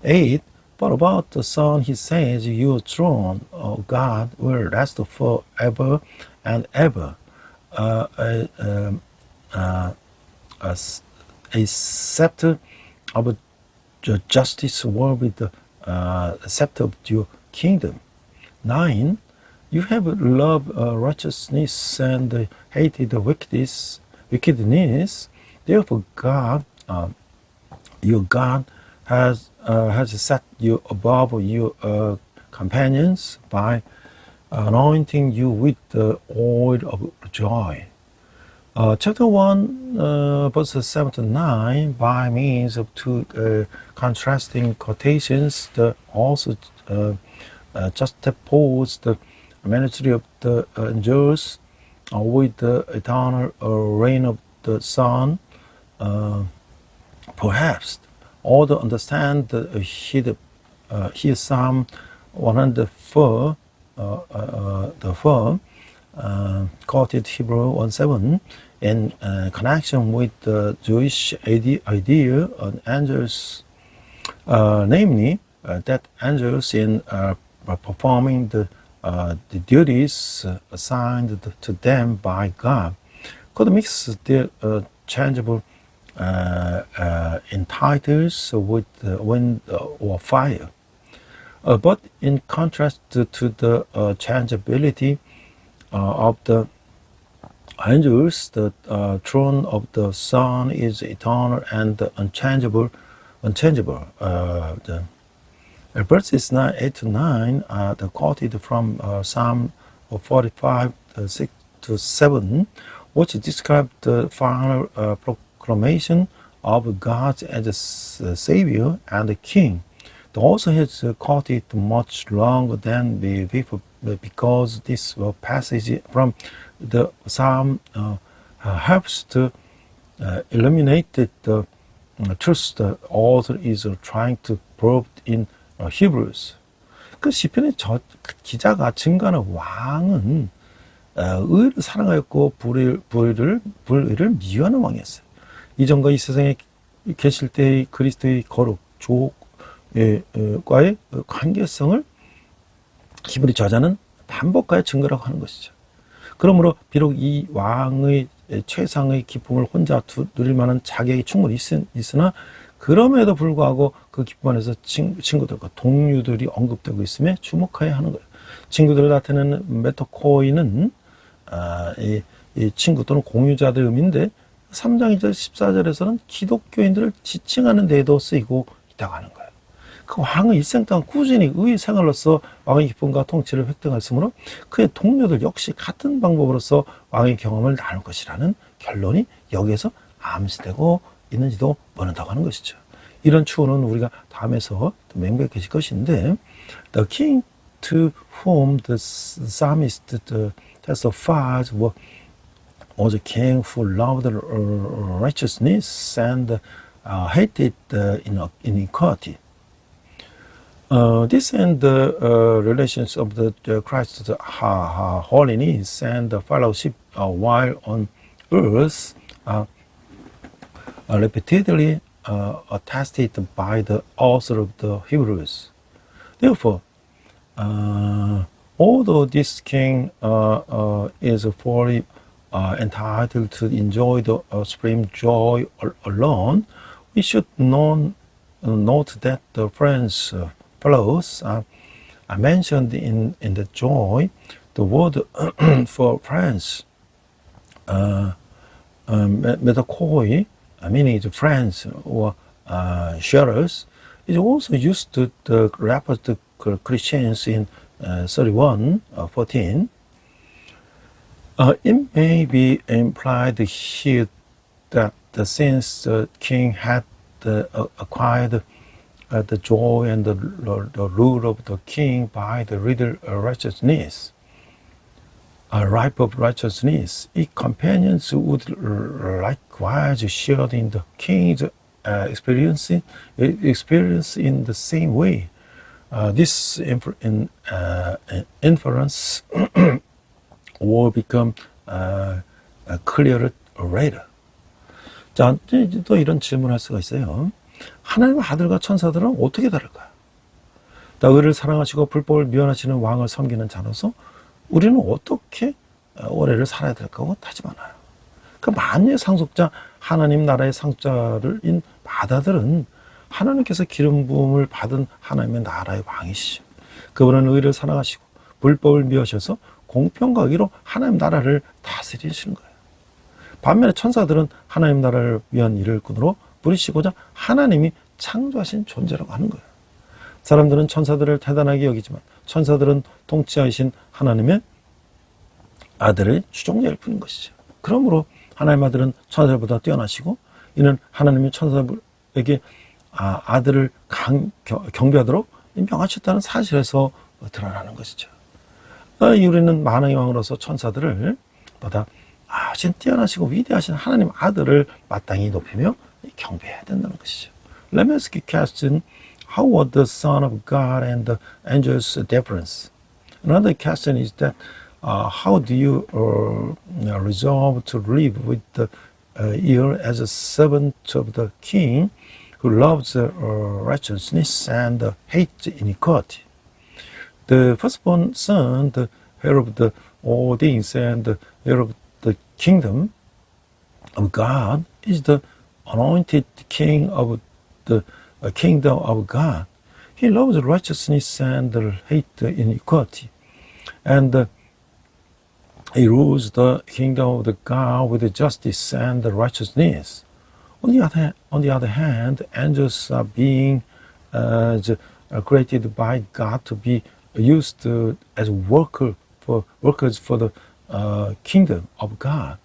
8. But about the Son, he says, your throne, O God, will rest forever and ever. A scepter of justice will be the scepter of your kingdom. 9. You have loved righteousness and hated wickedness. Therefore, God, your God, has set you above your companions by anointing you with the oil of joy. Chapter 1, verses 7 to 9, by means of two contrasting quotations, also juxtapose the ministry of the angels with the eternal reign of the Son. Perhaps all to understand here Psalm 104, the 4, quoted Hebrew 1:7 in connection with the Jewish idea of angels, namely that angels in performing the duties assigned to them by God could mix the changeable in titles with wind or fire. But in contrast to the changeability of the angels, the throne of the Son is eternal and unchangeable. The verses 8 to 9 are quoted from Psalm 45, 6 to 7, which describe the final proclamation of God as a Savior and a King. The author has quoted much longer than before because this passage from the Psalm helps to illuminate the truth the author is trying to prove in Hebrews. 그 시편의 기자가 증거하는 왕은 의를 사랑하였고 불의를 미워하는 왕이었어요. 이전과 이 세상에 계실 때의 그리스도의 거룩, 조과의 관계성을 히브리 저자는 반복하여 증거라고 하는 것이죠. 그러므로 비록 이 왕의 최상의 기쁨을 혼자 누릴 만한 자격이 충분히 있으나 그럼에도 불구하고 그 기쁨 안에서 친구들과 동료들이 언급되고 있음에 주목해야 하는 거예요. 친구들을 나타내는 메토코이는 이 친구 또는 공유자들 의미인데 3장 2절 14절에서는 기독교인들을 지칭하는 데에도 쓰이고 있다고 하는 거예요. 그 왕은 일생 동안 꾸준히 의 생활로서 왕의 기쁨과 통치를 획득했으므로 그의 동료들 역시 같은 방법으로서 왕의 경험을 나눌 것이라는 결론이 여기에서 암시되고 있는지도 모른다고 하는 것이죠. 이런 추호는 우리가 다음에서 명백해질 것인데 The king to whom the psalmist testifies was a king who loved righteousness and hated iniquity. This and the relations of the Christ's holiness and fellowship while on earth are repeatedly attested by the author of the Hebrews. Therefore, although this king is fully entitled to enjoy the supreme joy alone, we should note that the fellows are mentioned in the joy. The word for friends, metokoi, meaning it's friends or sharers, is also used to refer to Christians in 31:14. It may be implied here that since the king had acquired the joy and the rule of the king by the righteousness, a ripe of righteousness, its companions would likewise share in the king's experience in the same way. This inference will become clearer later. 자, 또 이런 질문을 할 수가 있어요. 하나님의 아들과 천사들은 어떻게 다를까요? 의를 사랑하시고 불법을 미워하시는 왕을 섬기는 자로서 우리는 어떻게 올해를 살아야 될까고 다짐하나요? 그 만유의 상속자 하나님 나라의 상속자인 마다들은 하나님께서 기름 부음을 받은 하나님의 나라의 왕이시죠. 그분은 의를 사랑하시고 불법을 미워하셔서 공평과 의로 하나님 나라를 다스리시는 거예요. 반면에 천사들은 하나님 나라를 위한 일을 꾼으로 부리시고자 하나님이 창조하신 존재라고 하는 거예요. 사람들은 천사들을 대단하게 여기지만 천사들은 통치하신 하나님의 아들의 추종자일 뿐인 것이죠. 그러므로 하나님 아들은 천사들보다 뛰어나시고 이는 하나님이 천사들에게 아들을 경배하도록 명하셨다는 사실에서 드러나는 것이죠. 우리는 만왕의 왕으로서 천사들을 보다 하신 뛰어나시고 위대하신 하나님 아들을 마땅히 높이며 경배해야 된다는 것이죠. Let me ask you a question. How was the Son of God and the angels difference? Another question is that how do you resolve to live with the ear as a servant of the King who loves righteousness and hates iniquity? The firstborn son, the heir of all things and the heir of the kingdom, of God is the anointed king of the kingdom of God. He loves righteousness and hates iniquity. And he rules the kingdom of the God with justice and righteousness. On the other hand, angels are being created by God to be used as workers for the kingdom of God.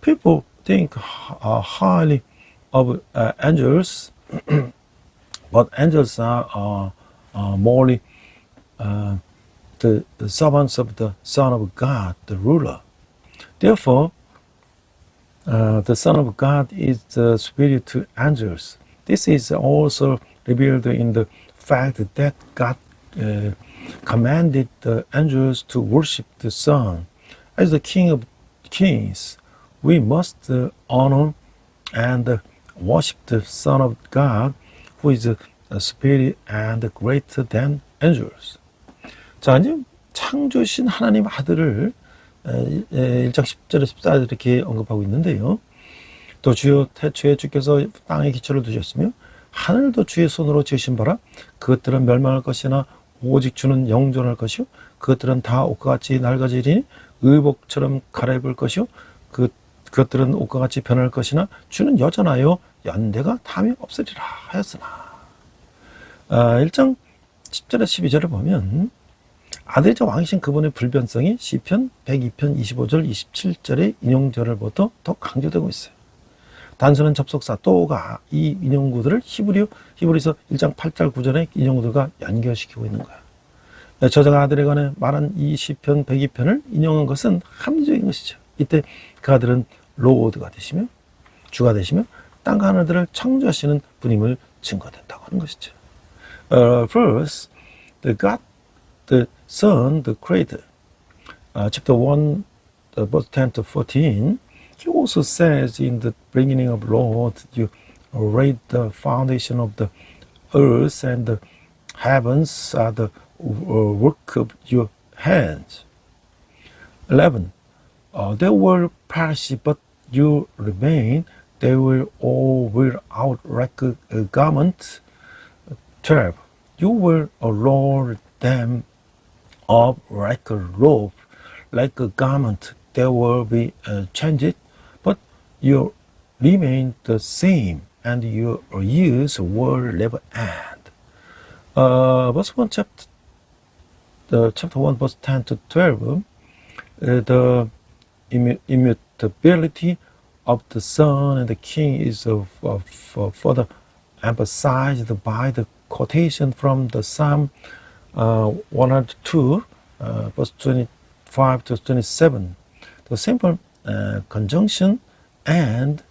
People think highly of angels, but angels are morally the servants of the Son of God, the ruler. Therefore, the Son of God is superior to angels. This is also revealed in the fact that God commanded the angels to worship the Son. As the King of Kings, we must honor and worship the Son of God, who is superior and greater than angels. 자, 이제 창조신 하나님 아들을 1장 10절에 14절에 이렇게 언급하고 있는데요. 또 주여 태초에 주께서 땅에 기초를 두셨으며 하늘도 주의 손으로 지으신 바라 그것들은 멸망할 것이나 오직 주는 영존할 것이요 그것들은 다 옷과 같이 낡아지리니 의복처럼 갈아입을 것이요 그것들은 옷과 같이 변할 것이나 주는 여전하여 연대가 담이 없으리라 하였으나 1장 10절에 12절을 보면 아들이자 왕이신 그분의 불변성이 시편 102편 25절 27절의 인용절을부터 더 강조되고 있어요. 단순한 접속사 또가 이 인용구들을 히브리서 1장 8절 9절의 인용구들과 연결시키고 있는 거예요. 저자가 아들에 관해 말한 이 시편 102편을 인용한 것은 합리적인 것이죠. 이때 그 아들은 로드가 되시며 주가 되시며 땅과 하늘들을 창조하시는 분임을 증거된다고 하는 것이죠. First, the Son, the Creator. Chapter 1, verse 10 to 14, he also says in the beginning of Lord, you laid the foundation of the earth and the heavens are the work of your hands. 11. They will perish, but you remain. They will all wear out like a garment. 12. You will roll them up like a robe, like a garment. They will be changed, but you remain the same, and your years will never end. Verse 1, chapter 1, verse 10 to 12, the immutability of the Son and the King is further emphasized by the quotation from the Psalm 102, verse 25 to 27. The simple conjunction and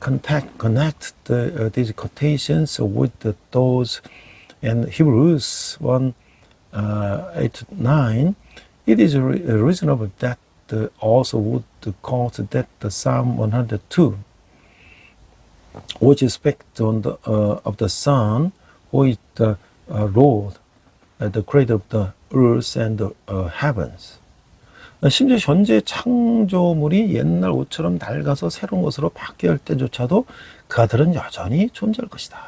connect these quotations with those in Hebrews 1, 8 to 9. It is reasonable that also would quote that the Psalm 102, which is speaks on of the Son, who is the Lord, the creator of the earth and the heavens. 심지어 현재 창조물이 옛날 옷처럼 낡아서 새로운 것으로 바뀌어야 할 때조차도 그들은 여전히 존재할 것이다.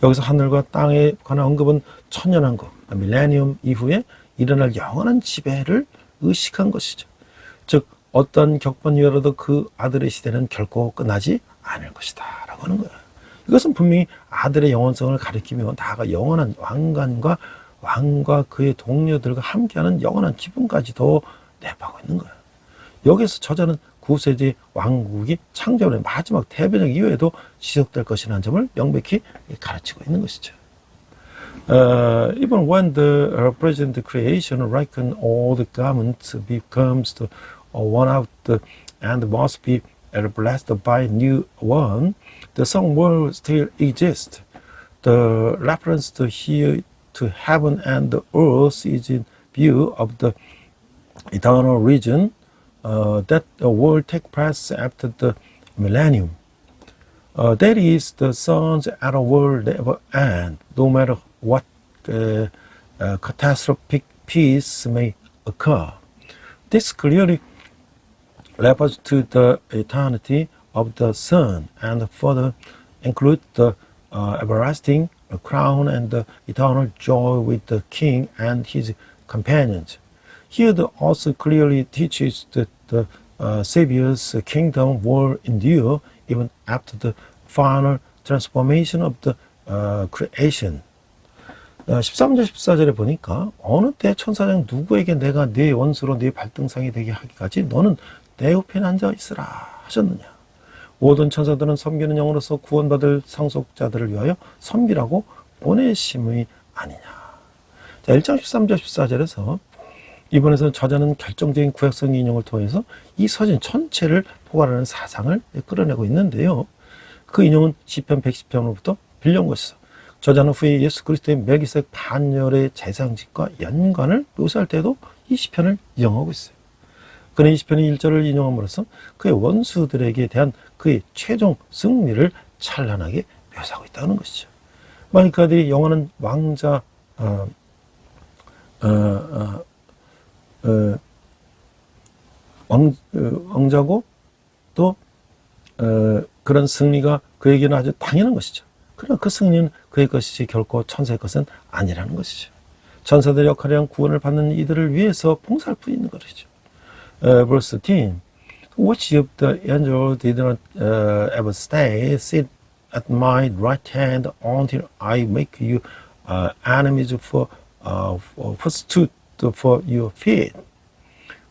여기서 하늘과 땅에 관한 언급은 천년왕국, 밀레니엄 이후에 일어날 영원한 지배를 의식한 것이죠. 즉 어떤 격번이라도 그 아들의 시대는 결코 끝나지 않을 것이다 라고 하는 거예요. 이것은 분명히 아들의 영원성을 가리키며 나아가 영원한 왕과 그의 동료들과 함께하는 영원한 기쁨까지도 내포하고 있는 거예요. 여기서 저자는 9세기 왕국이 창조의 마지막 대변적 이후에도 지속될 것이라는 점을 명백히 가르치고 있는 것이죠. Even when the present creation, like all the garments, becomes the one out and must be blessed by a new one, the song will still exist. The reference here to heaven and the earth is in view of the eternal region that will take place after the millennium. That is, the sun's outer world never end, no matter what catastrophic peace may occur. This clearly refers to the eternity of the Son and further include the everlasting crown and the eternal joy with the King and his companions. Here the author clearly teaches that the Savior's kingdom will endure even after the final transformation of the creation. 13절 14절에 보니까 어느 때 천사장 누구에게 내가 네 원수로 네 발등상이 되게 하기까지 너는 내 옆에 앉아 있으라 하셨느냐. 모든 천사들은 섬기는 영으로서 구원받을 상속자들을 위하여 섬기라고 보내심이 아니냐. 자, 1장 13절 14절에서 이번에서 저자는 결정적인 구약성 인용을 통해서 이 서신 전체를 포괄하는 사상을 끌어내고 있는데요. 그 인용은 시편 110편으로부터 빌려온 것이죠. 저자는 후에 예수 그리스도의 멜기세덱 반열의 제사장직과 연관을 묘사할 때도 이 시편을 인용하고 있어요. 그는 이 시편의 1절을 인용함으로써 그의 원수들에게 대한 그의 최종 승리를 찬란하게 묘사하고 있다는 것이죠. 만약 그들이 영원한 왕자 왕자고 또 그런 승리가 그에게는 아주 당연한 것이죠. 그러나 그 승리는 그의 것이지 결코 천사의 것은 아니라는 것이죠. 천사들의 역할이란 구원을 받는 이들을 위해서 봉사할 뿐 있는 것이죠. Verse 13. Which of the angels did not ever stay, sit at my right hand until I make you enemies for footstool for your feet.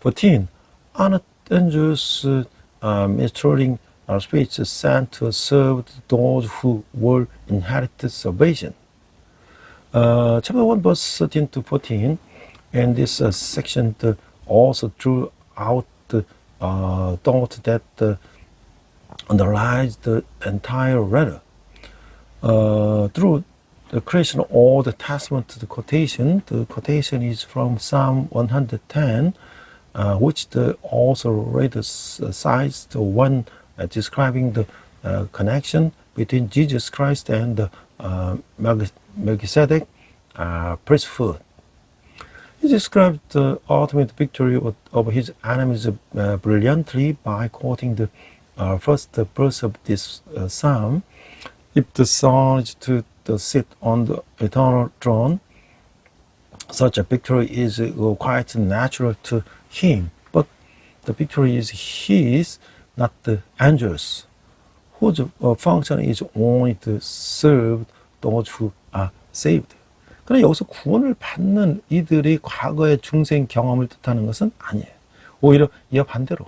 14. Are not angels ministering spirits sent to serve those who will inherit salvation? Chapter 1, verse 13 to 14. In this section, the author drew out the thought that underlies the entire letter. Through the creation of all the Testament, the quotation is from Psalm 110, which the author later cites the one describing the connection between Jesus Christ and the Melchizedek priesthood. He described the ultimate victory over his enemies brilliantly by quoting the first verse of this psalm. If the Son is to sit on the eternal throne, such a victory is quite natural to him. But the victory is his, not the angels, whose function is only to serve those who are saved. 그러나 여기서 구원을 받는 이들이 과거의 중생 경험을 뜻하는 것은 아니에요. 오히려 이와 반대로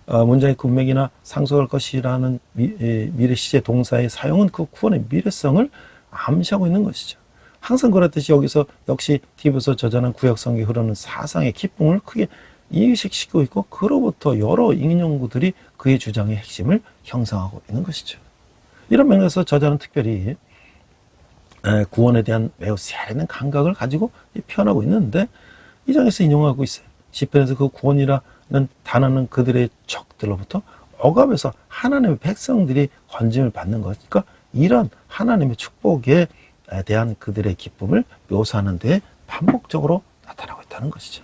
문장의 군맥이나 상속할 것이라는 미래 시제 동사의 사용은 그 구원의 미래성을 암시하고 있는 것이죠. 항상 그렇듯이 여기서 역시 디브서 저자는 구약성경에 흐르는 사상의 기쁨을 크게 이식시키고 있고 그로부터 여러 인용구들이 그의 주장의 핵심을 형성하고 있는 것이죠. 이런 맥락에서 저자는 특별히 구원에 대한 매우 세련된 감각을 가지고 표현하고 있는데 이 장에서 인용하고 있어요. 시편에서 그 구원이라는 단어는 그들의 적들로부터 억압에서 하나님의 백성들이 건짐을 받는 것. 그러니까 이런 하나님의 축복에 대한 그들의 기쁨을 묘사하는 데 반복적으로 나타나고 있다는 것이죠.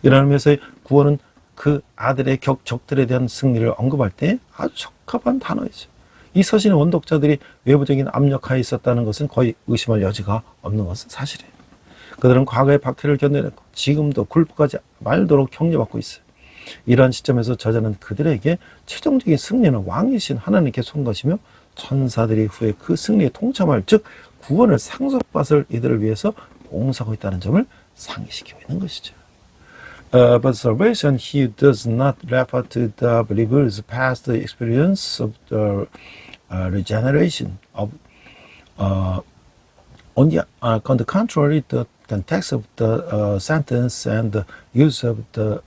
이런 의미에서 구원은 그 아들의 적들에 대한 승리를 언급할 때 아주 적합한 단어이죠. 이 서신의 원독자들이 외부적인 압력하에 있었다는 것은 거의 의심할 여지가 없는 것은 사실이에요. 그들은 과거의 박해를 견뎌냈고 지금도 굴복하지 말도록 격려받고 있어요. 이러한 시점에서 저자는 그들에게 최종적인 승리는 왕이신 하나님께 쏜 것이며 천사들이 후에 그 승리에 동참할 즉 구원을 상속받을 이들을 위해서 봉사하고 있다는 점을 상기시키고 있는 것이죠. But salvation here does not refer to the believer's past experience of the regeneration. On the contrary, the context of the sentence and the use of the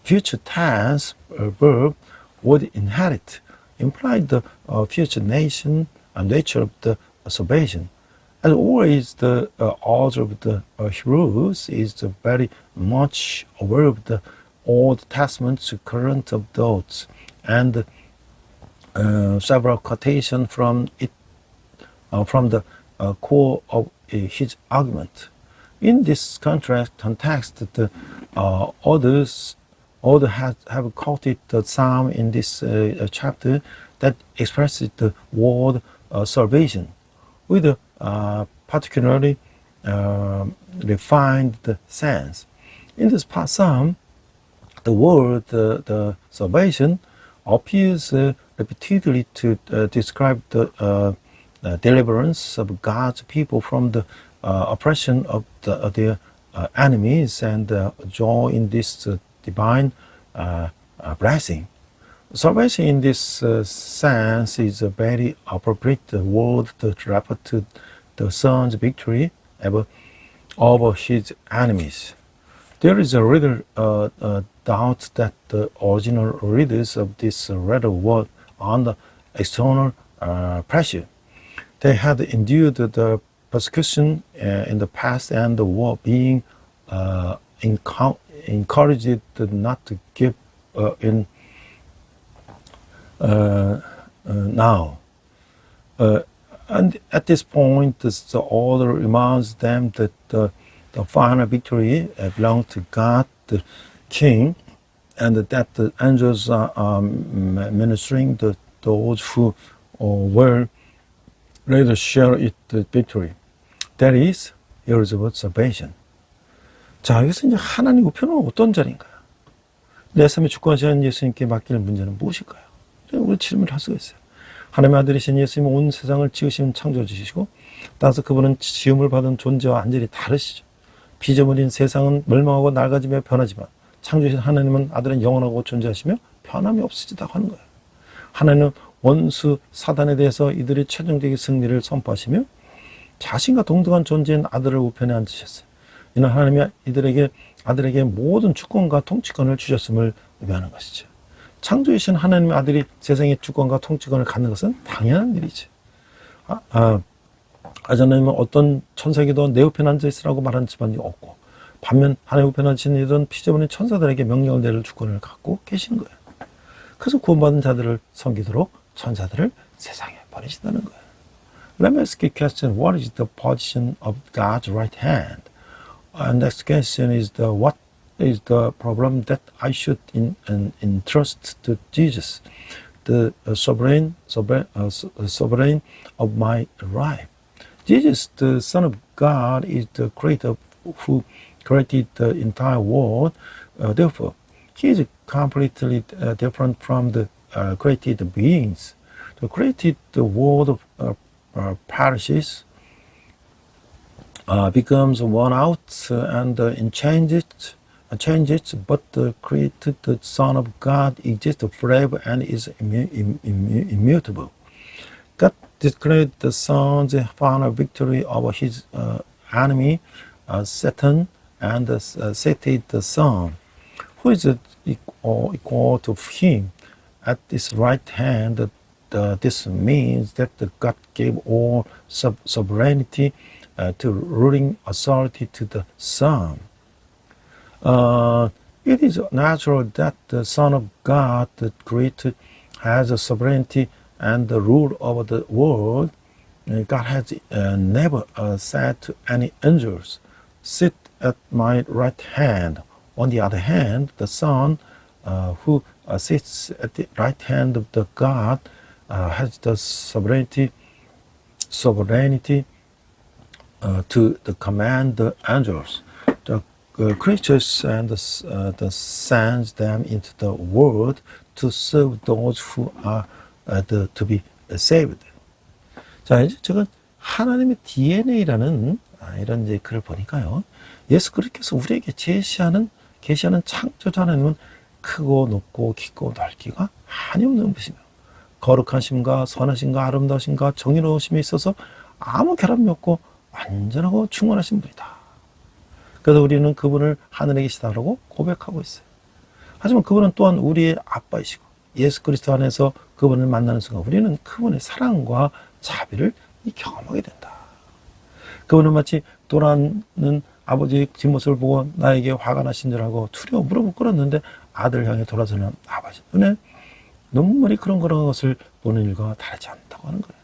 future tense verb would inherit implied the future nature of the salvation. As always, the author of the Hebrews is very much aware of the Old Testament's current of thoughts and several quotations from it from the core of his argument. In this context, the authors All have quoted the psalm in this chapter that expresses the word salvation with particularly refined sense. In this psalm, the word the salvation appears repeatedly to describe the deliverance of God's people from the oppression of their enemies and joy in this divine blessing. Salvation in this sense is a very appropriate word to refer to the Son's victory over his enemies. There is a little doubt that the original readers of this letter were under external pressure. They had endured the persecution in the past and were being encouraged not to give in now. And at this point, the order reminds them that the final victory belongs to God, the King, and that the angels are ministering to those who will later share it the victory. That is Elizabeth's salvation. 자, 여기서 이제 하나님 우편은 어떤 자리인가요? 내 삶의 주권자인 예수님께 맡길 문제는 무엇일까요? 우리 질문을 할 수가 있어요. 하나님의 아들이신 예수님은 온 세상을 지으신 창조주시고, 따라서 그분은 지음을 받은 존재와 완전히 다르시죠. 피조물인 세상은 멸망하고 낡아지며 변하지만 창조주신 하나님은 아들은 영원하고 존재하시며 변함이 없으시다고 하는 거예요. 하나님은 원수 사단에 대해서 이들의 최종적인 승리를 선포하시며 자신과 동등한 존재인 아들을 우편에 앉으셨어요. 이는 하나님이 아들에게 모든 주권과 통치권을 주셨음을 의미하는 것이죠. 창조주신 하나님의 아들이 세상의 주권과 통치권을 갖는 것은 당연한 일이죠. 아전에는 어떤 천사에게도 내 우편에 앉아 있으라고 말하는 집안이 없고, 반면 하나님 우편에 앉으신 이들은 피조물인 천사들에게 명령을 내릴 주권을 갖고 계시는 거예요. 그래서 구원받은 자들을 섬기도록 천사들을 세상에 보내신다는 거예요. Let me ask you a question. What is the position of God's right hand? And next question is what is the problem that I should entrust to Jesus, the sovereign of my life? Jesus, the Son of God, is the creator who created the entire world. Therefore, he is completely different from the created beings. The created world perishes, becomes worn out and changes, but the created the Son of God exists forever and is immutable. God declared the Son's final victory over his enemy, Satan, and seated the Son, who is equal to him, at his right hand. This means that God gave all sovereignty to ruling authority to the Son. It is natural that the Son of God, the Creator, has a sovereignty and the rule over the world. God has never said to any angels, "Sit at my right hand." On the other hand, the Son, who sits at the right hand of the God, has the sovereignty to command the angels, the creatures, and sends them into the world to serve those who are to be saved. 자, 이제 제가 하나님의 DNA라는 이런 이제 글을 보니까요, 예수 그리스도께서 우리에게 계시하는 창조자 하나님은 크고 높고 깊고 넓기가 한이 없는 분이시며, 거룩하심과 선하심과 아름다우심과 정의로우심에 있어서 아무 결함이 없고 완전하고 충만하신 분이다. 그래서 우리는 그분을 하늘에 계시다라고 고백하고 있어요. 하지만 그분은 또한 우리의 아빠이시고, 예수 그리스도 안에서 그분을 만나는 순간 우리는 그분의 사랑과 자비를 경험하게 된다. 그분은 마치 돌아오는 아버지의 뒷모습을 보고 나에게 화가 나신 줄 알고 두려워 무릎을 꿇었는데 아들을 향해 돌아서는 아버지 눈에 눈물이 그런 것을 보는 일과 다르지 않다고 하는 거예요.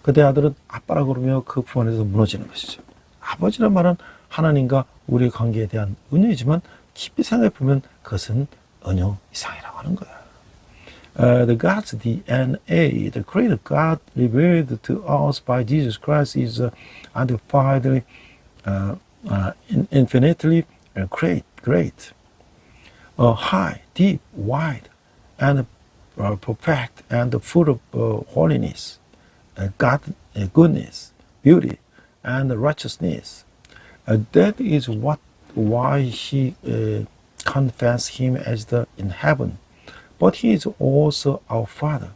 그때 아들은 아빠라고 그러며 그 품 안에서 무너지는 것이죠. 아버지란 말은 하나님과 우리의 관계에 대한 은혜이지만 깊이 생각해 보면 그것은 은유 이상이라고 하는 거야. The God's DNA, the creator God revealed to us by Jesus Christ is undefinedly, infinitely great, high, deep, wide, and perfect, and full of holiness, God, goodness, beauty, and righteousness. That is why he confessed him as the in heaven. But he is also our Father.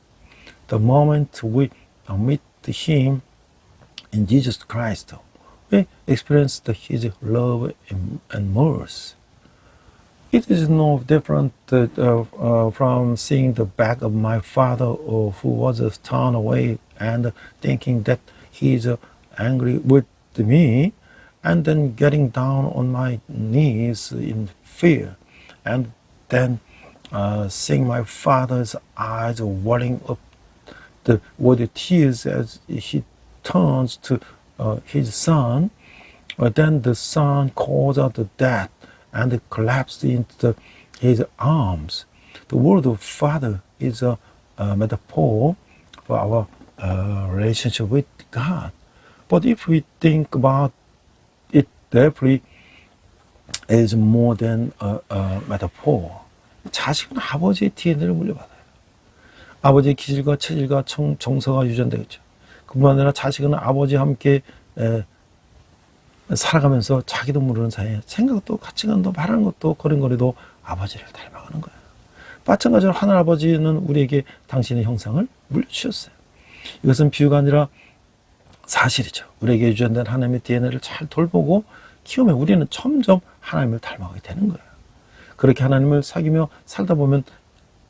The moment we meet him in Jesus Christ, we experience his love and mercy. It is no different from seeing the back of my father who was turned away and thinking that he is angry with me, and then getting down on my knees in fear, and then seeing my father's eyes welling up with tears as he turns to his son. Then the son calls out the death and collapsed into his arms. The word of Father is a metaphor for our relationship with God. But if we think about it deeply, it is more than a metaphor. 자식은 아버지의 DNA를 물려받아요. 아버지의 기질과 체질과 정서가 유전되겠죠. 그뿐만 아니라 자식은 아버지와 함께 살아가면서 자기도 모르는 사이에 생각도 가치관도 말하는 것도 걸음걸이도 아버지를 닮아가는 거예요. 마찬가지로 하늘 아버지는 우리에게 당신의 형상을 물려주셨어요. 이것은 비유가 아니라 사실이죠. 우리에게 유전된 하나님의 DNA를 잘 돌보고 키우면 우리는 점점 하나님을 닮아가게 되는 거예요. 그렇게 하나님을 사귀며 살다 보면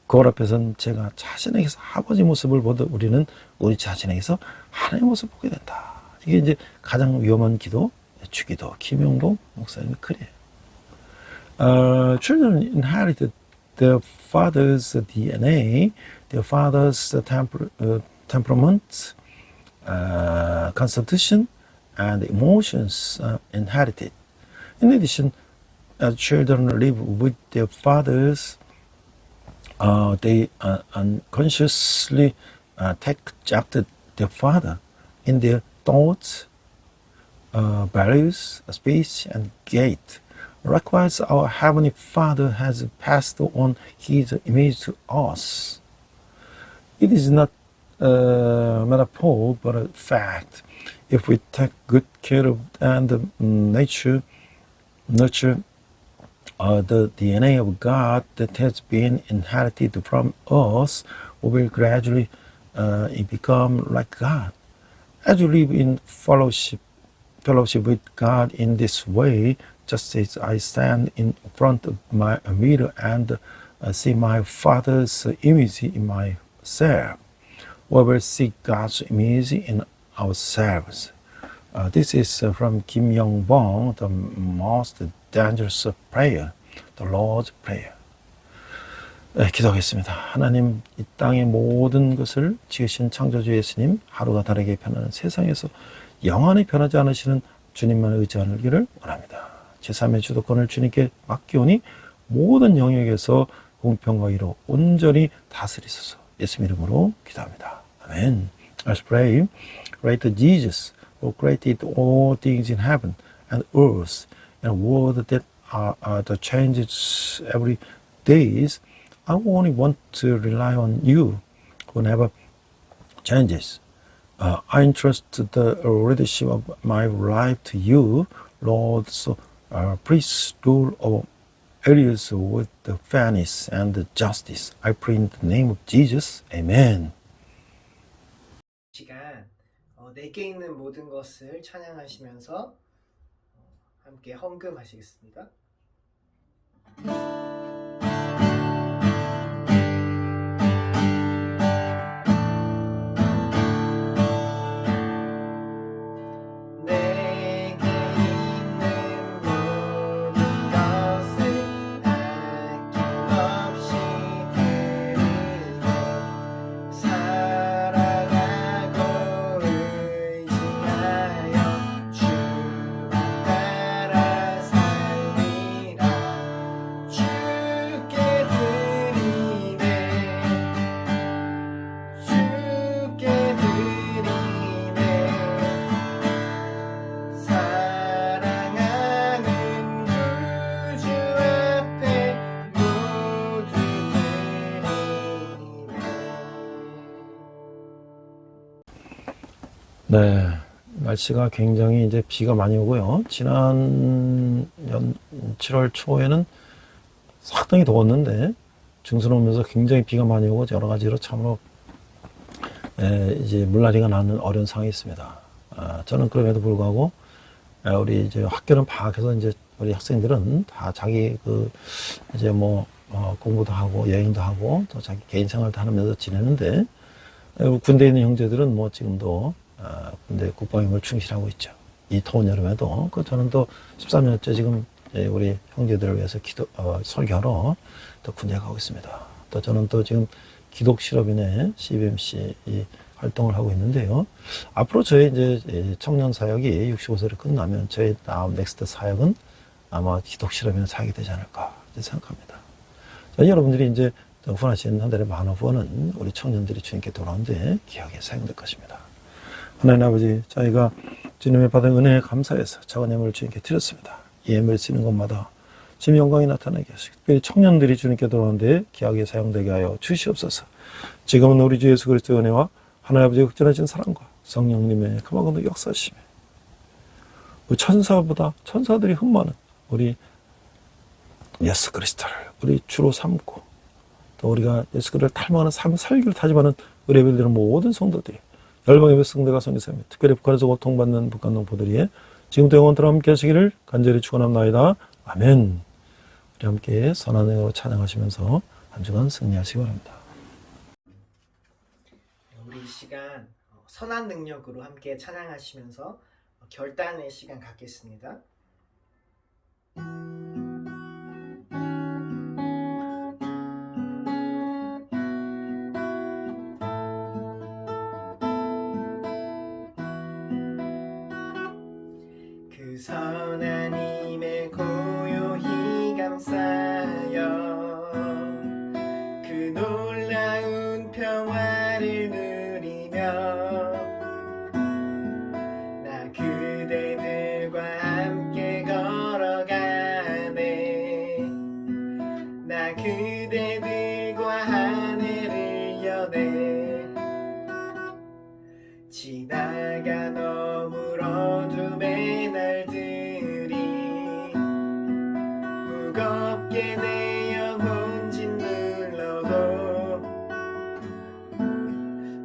거울 앞에서는 제가 자신에게서 아버지 모습을 보듯 우리는 우리 자신에게서 하나님의 모습을 보게 된다. 이게 이제 가장 위험한 기도, 주기도, 김용록 목사님의 글이에요. Children inherited their father's DNA, their father's temperament, constitution, and emotions inherited. In addition, as children live with their fathers, they unconsciously take after their father in their thoughts, values, speech, and gait. Likewise, our Heavenly Father has passed on His image to us. It is not a metaphor, but a fact. If we take good care of and nurture the DNA of God that has been inherited from us, we will gradually become like God. As we live in fellowship with God in this way, just as I stand in front of my mirror and see my Father's image in myself, we will see God's image in ourselves. This is from Kim Young-bong, The Most Dangerous Prayer, The Lord's Prayer. 네, 기도하겠습니다. 하나님, 이 땅의 모든 것을 지으신 창조주 예수님, 하루가 다르게 변하는 세상에서 영원히 변하지 않으시는 주님만 의지하기를 원합니다. 제3의 주도권을 주님께 맡기오니 모든 영역에서 공평과 의로 온전히 다스리소서. 예수님 이름으로 기도합니다. 아멘. Let's pray. Great Jesus, who created all things in heaven and earth, and a world that the changes every days, I only want to rely on you, who never changes. I entrust the leadership of my life to you, Lord, so please rule over areas with the fairness and the justice. I pray in the name of Jesus. Amen. 시간 내게 있는 모든 것을 찬양하시면서 함께 헌금하시겠습니다. 주 네, 날씨가 굉장히 이제 비가 많이 오고요. 지난 7월 초에는 상당히 더웠는데 중순 오면서 굉장히 비가 많이 오고 여러 가지로 참으로 이제 물난리가 나는 어려운 상황이 있습니다. 저는 그럼에도 불구하고 우리 이제 학교는 방학해서 이제 우리 학생들은 다 자기 이제 공부도 하고 여행도 하고 또 자기 개인 생활도 하면서 지내는데 군대에 있는 형제들은 지금도 군대 국방임을 충실하고 있죠. 이 더운 여름에도 저는 또 13년째 지금 우리 형제들을 위해서 설교하러 또 군대에 가고 있습니다. 또 저는 또 지금 기독 실업인의 CBMC 활동을 하고 있는데요. 앞으로 저희 이제 청년 사역이 65세를 끝나면 저희 다음 넥스트 사역은 아마 기독 실업인의 사역이 되지 않을까 생각합니다. 여러분들이 이제 후원하신 한 달에 10,000원은 우리 청년들이 주님께 돌아오는데 귀하게 사용될 것입니다. 하나님 아버지, 저희가 주님의 받은 은혜에 감사해서 작은 예물을 주님께 드렸습니다. 이 예물 쓰는 곳마다 주님 영광이 나타나게 하시고 특별히 청년들이 주님께 돌아오는데 귀하게 사용되게 하여 주시옵소서. 지금은 우리 주 예수 그리스도의 은혜와 하나님 아버지의 극진하신 사랑과 성령님의 그만큼의 역사심에 우리 천사들이 흠모하는 우리 예수 그리스도를 우리 주로 삼고 또 우리가 예수 그리스도를 닮아가는 삶을 살기를 다짐하는 우리 예배드리는 모든 성도들이 열방의 백성들과 성교사님 특별히 북한에서 고통받는 북한 농포들이 지금도 영원토록 함께 하시기를 간절히 축원합니다. 아멘. 우리 함께 선한 은혜로 찬양하시면서 한 주간 승리하시기 바랍니다. 우리 이 시간 선한 능력으로 함께 찬양하시면서 결단의 시간 갖겠습니다. 그 선한 힘에 고요히 감싸여 그 놀라운 평화를 누리며 나 그대들과 함께 걸어가네. 나 그대들과 하늘을 여네. 지나가 너무로 두매 날들이 무겁게 내 영혼 짓눌러도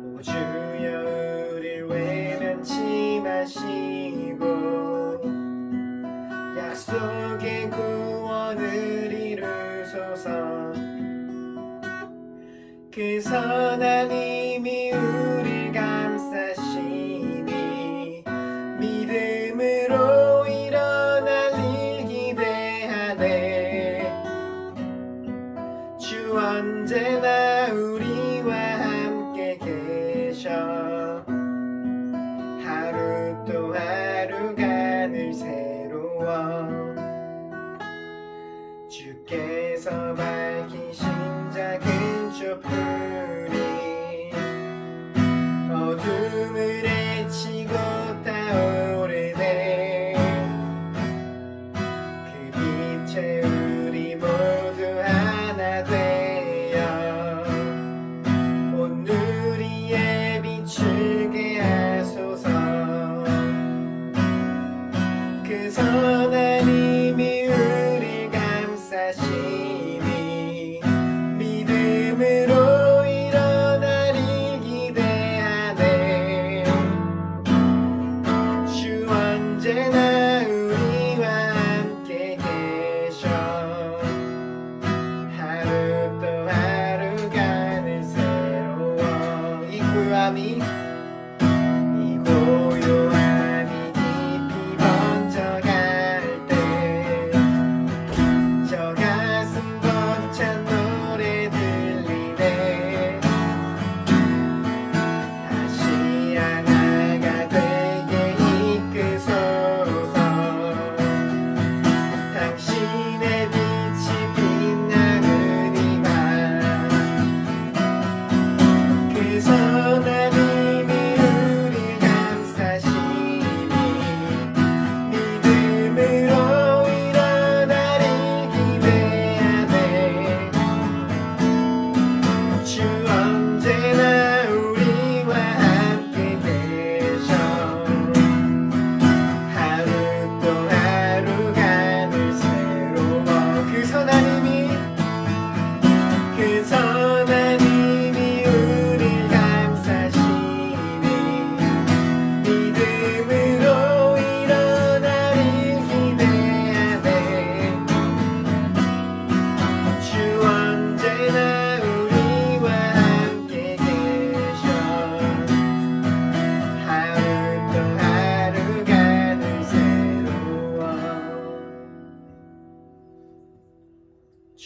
오 주여 우릴 외면치 마시고 약속의 구원을 이루소서. 그 선한 힘이 우릴 감싸시니 믿음으로 일어날 일 기대하네. 주 언제나 우리와 함께 계셔 하루 또 하루가 늘 새로워. 주께서 밝히신 작은 촛불이 어둠을 헤치고 타오르네. 그 빛에 우리 모두 하나 되어 온 누리에 비추게 하소서. 그 선한 힘이 우릴 감싸시니 믿음으로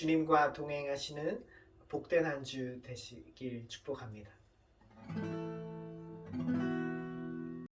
주님과 동행하시는 복된 한 주 되시길 축복합니다.